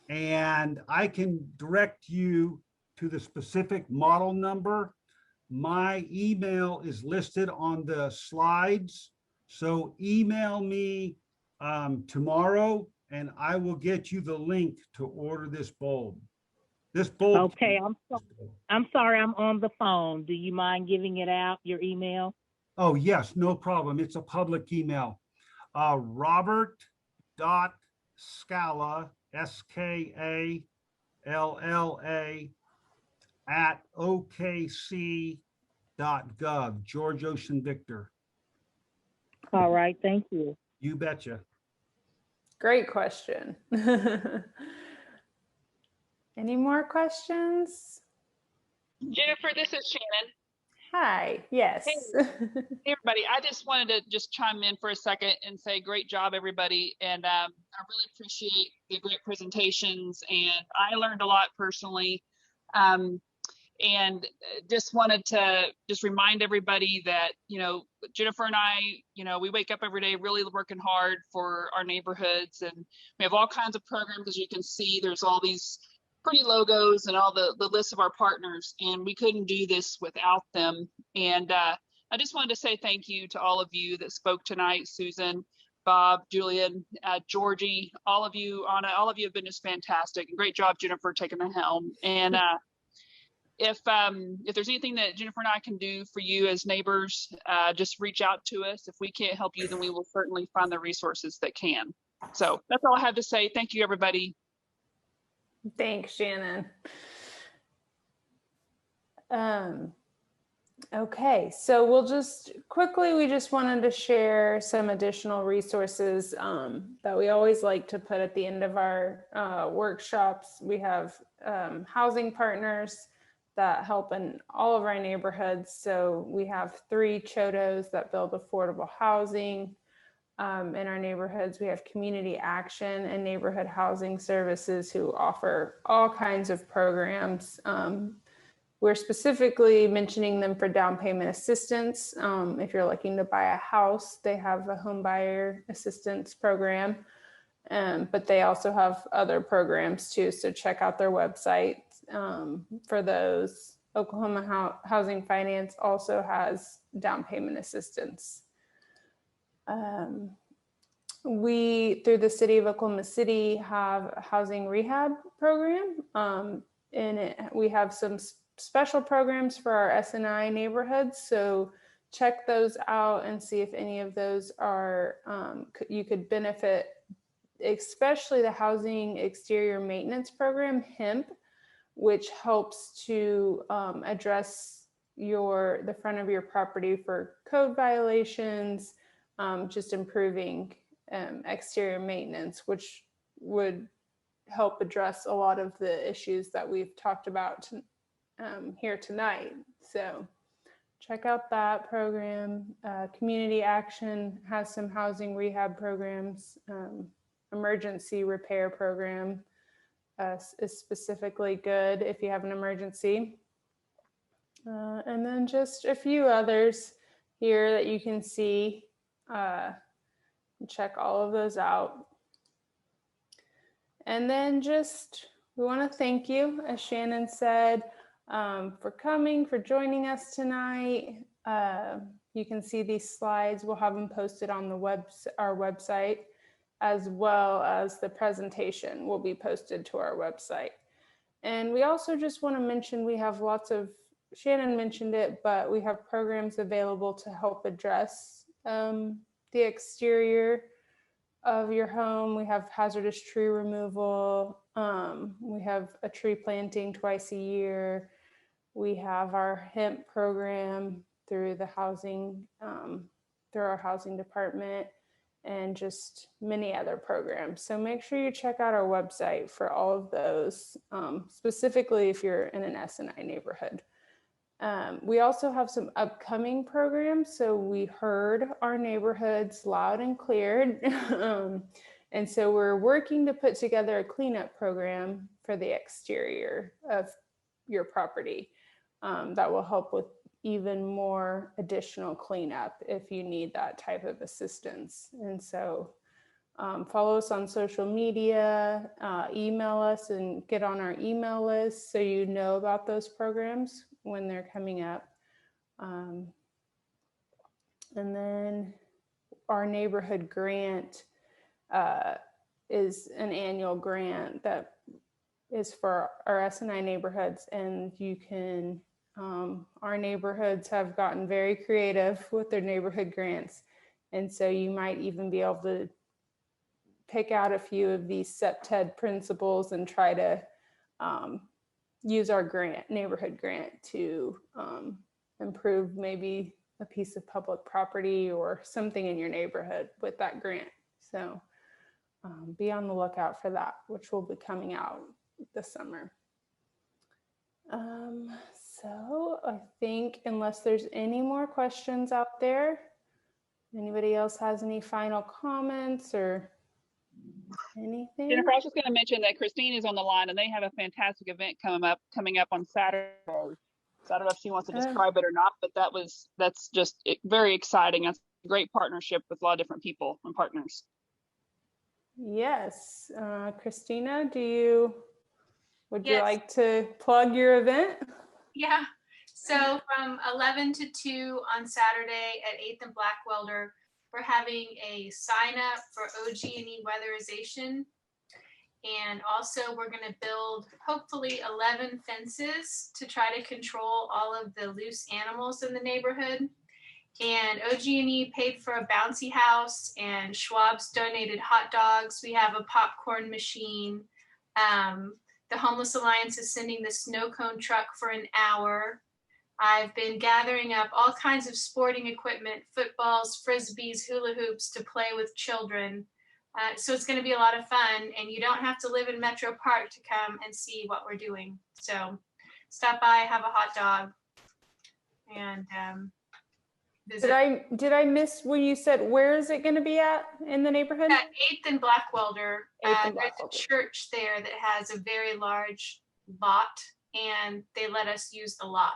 and I can direct you to the specific model number. My email is listed on the slides. So email me tomorrow and I will get you the link to order this bulb. This bulb. Okay, I'm sorry, I'm on the phone. Do you mind giving it out, your email? Oh, yes, no problem. It's a public email. Robert.Scala, SKALLA @okc.gov, George Ocean Victor. All right, thank you. You betcha. Great question. Any more questions? Jennifer, this is Shannon. Hi, yes. Hey, everybody, I just wanted to just chime in for a second and say great job, everybody. And I really appreciate the great presentations. And I learned a lot personally. And just wanted to just remind everybody that, you know, Jennifer and I, you know, we wake up every day really working hard for our neighborhoods. And we have all kinds of programs. As you can see, there's all these pretty logos and all the list of our partners, and we couldn't do this without them. And I just wanted to say thank you to all of you that spoke tonight, Susan, Bob, Julian, Georgie, all of you, Anna, all of you have been just fantastic. And great job, Jennifer, taking the helm. And if there's anything that Jennifer and I can do for you as neighbors, just reach out to us. If we can't help you, then we will certainly find the resources that can. So that's all I have to say. Thank you, everybody. Thanks, Shannon. Okay, so we'll just quickly, we just wanted to share some additional resources that we always like to put at the end of our workshops. We have housing partners that help in all of our neighborhoods. So we have 3 CHOTOs that build affordable housing. In our neighborhoods, we have Community Action and Neighborhood Housing Services who offer all kinds of programs. We're specifically mentioning them for down payment assistance. If you're looking to buy a house, they have a home buyer assistance program, but they also have other programs too. So check out their website for those. Oklahoma Housing Finance also has down payment assistance. We, through the City of Oklahoma City, have a housing rehab program. We have some special programs for our SNI neighborhoods. So check those out and see if any of those are, you could benefit especially the Housing Exterior Maintenance Program, HEMP, which helps to address the front of your property for code violations, just improving exterior maintenance, which would help address a lot of the issues that we've talked about here tonight. So check out that program. Community Action has some housing rehab programs. Emergency repair program is specifically good if you have an emergency. And then just a few others here that you can see. Check all of those out. And then we want to thank you, as Shannon said, for coming, for joining us tonight. You can see these slides. We'll have them posted on our website, as well as the presentation will be posted to our website. And we also just want to mention we have Shannon mentioned it, but we have programs available to help address the exterior of your home. We have hazardous tree removal. We have a tree planting twice a year. We have our hemp program through our housing department, and just many other programs. So make sure you check out our website for all of those, specifically if you're in an SNI neighborhood. We also have some upcoming programs. So we heard our neighborhoods loud and clear. And so we're working to put together a cleanup program for the exterior of your property that will help with even more additional cleanup if you need that type of assistance. And so follow us on social media, email us and get on our email list so you know about those programs when they're coming up. And then our neighborhood grant is an annual grant that is for our SNI neighborhoods, and you can our neighborhoods have gotten very creative with their neighborhood grants. And so you might even be able to pick out a few of these CPTED principles and try to use our neighborhood grant to improve maybe a piece of public property or something in your neighborhood with that grant. So be on the lookout for that, which will be coming out this summer. So I think, unless there's any more questions out there, anybody else has any final comments or anything? Jennifer, I was just going to mention that Christine is on the line, and they have a fantastic event coming up on Saturday. So I don't know if she wants to describe it or not, but that's just very exciting. It's a great partnership with a lot of different people and partners. Yes, Christina, would you Yes. like to plug your event? Yeah. So from 11 to 2 on Saturday at 8th and Blackwelder, we're having a sign up for OG&E weatherization. And also we're going to build hopefully 11 fences to try to control all of the loose animals in the neighborhood. And OG&E paid for a bouncy house, and Schwab's donated hot dogs. We have a popcorn machine. The Homeless Alliance is sending the snow cone truck for an hour. I've been gathering up all kinds of sporting equipment, footballs, frisbees, hula hoops to play with children. So it's going to be a lot of fun, and you don't have to live in Metro Park to come and see what we're doing. So stop by, have a hot dog, and visit. Did I miss when you said, where is it going to be at in the neighborhood? At 8th and Blackwelder. 8th and There's Blackwelder. a church there that has a very large lot, and they let us use the lot.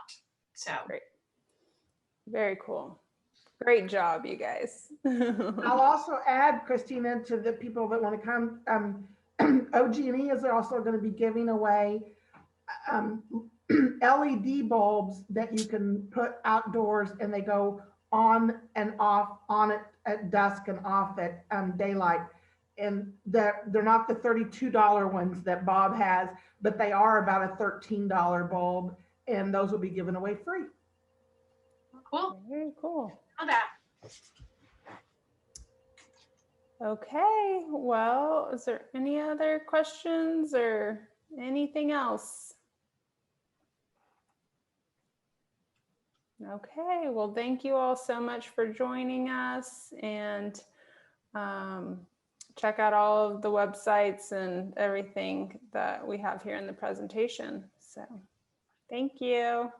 So Great. Very cool. Great job, you guys. I'll also add, Christina, to the people that want to come, OG&E is also going to be giving away LED bulbs that you can put outdoors, and they go on and off, on at dusk and off at daylight. And they're not the $32 ones that Bob has, but they are about a $13 bulb, and those will be given away free. cool. Very cool. Know that. Okay, well, is there any other questions or anything else? Okay, well, thank you all so much for joining us, and check out all of the websites and everything that we have here in the presentation. So thank you.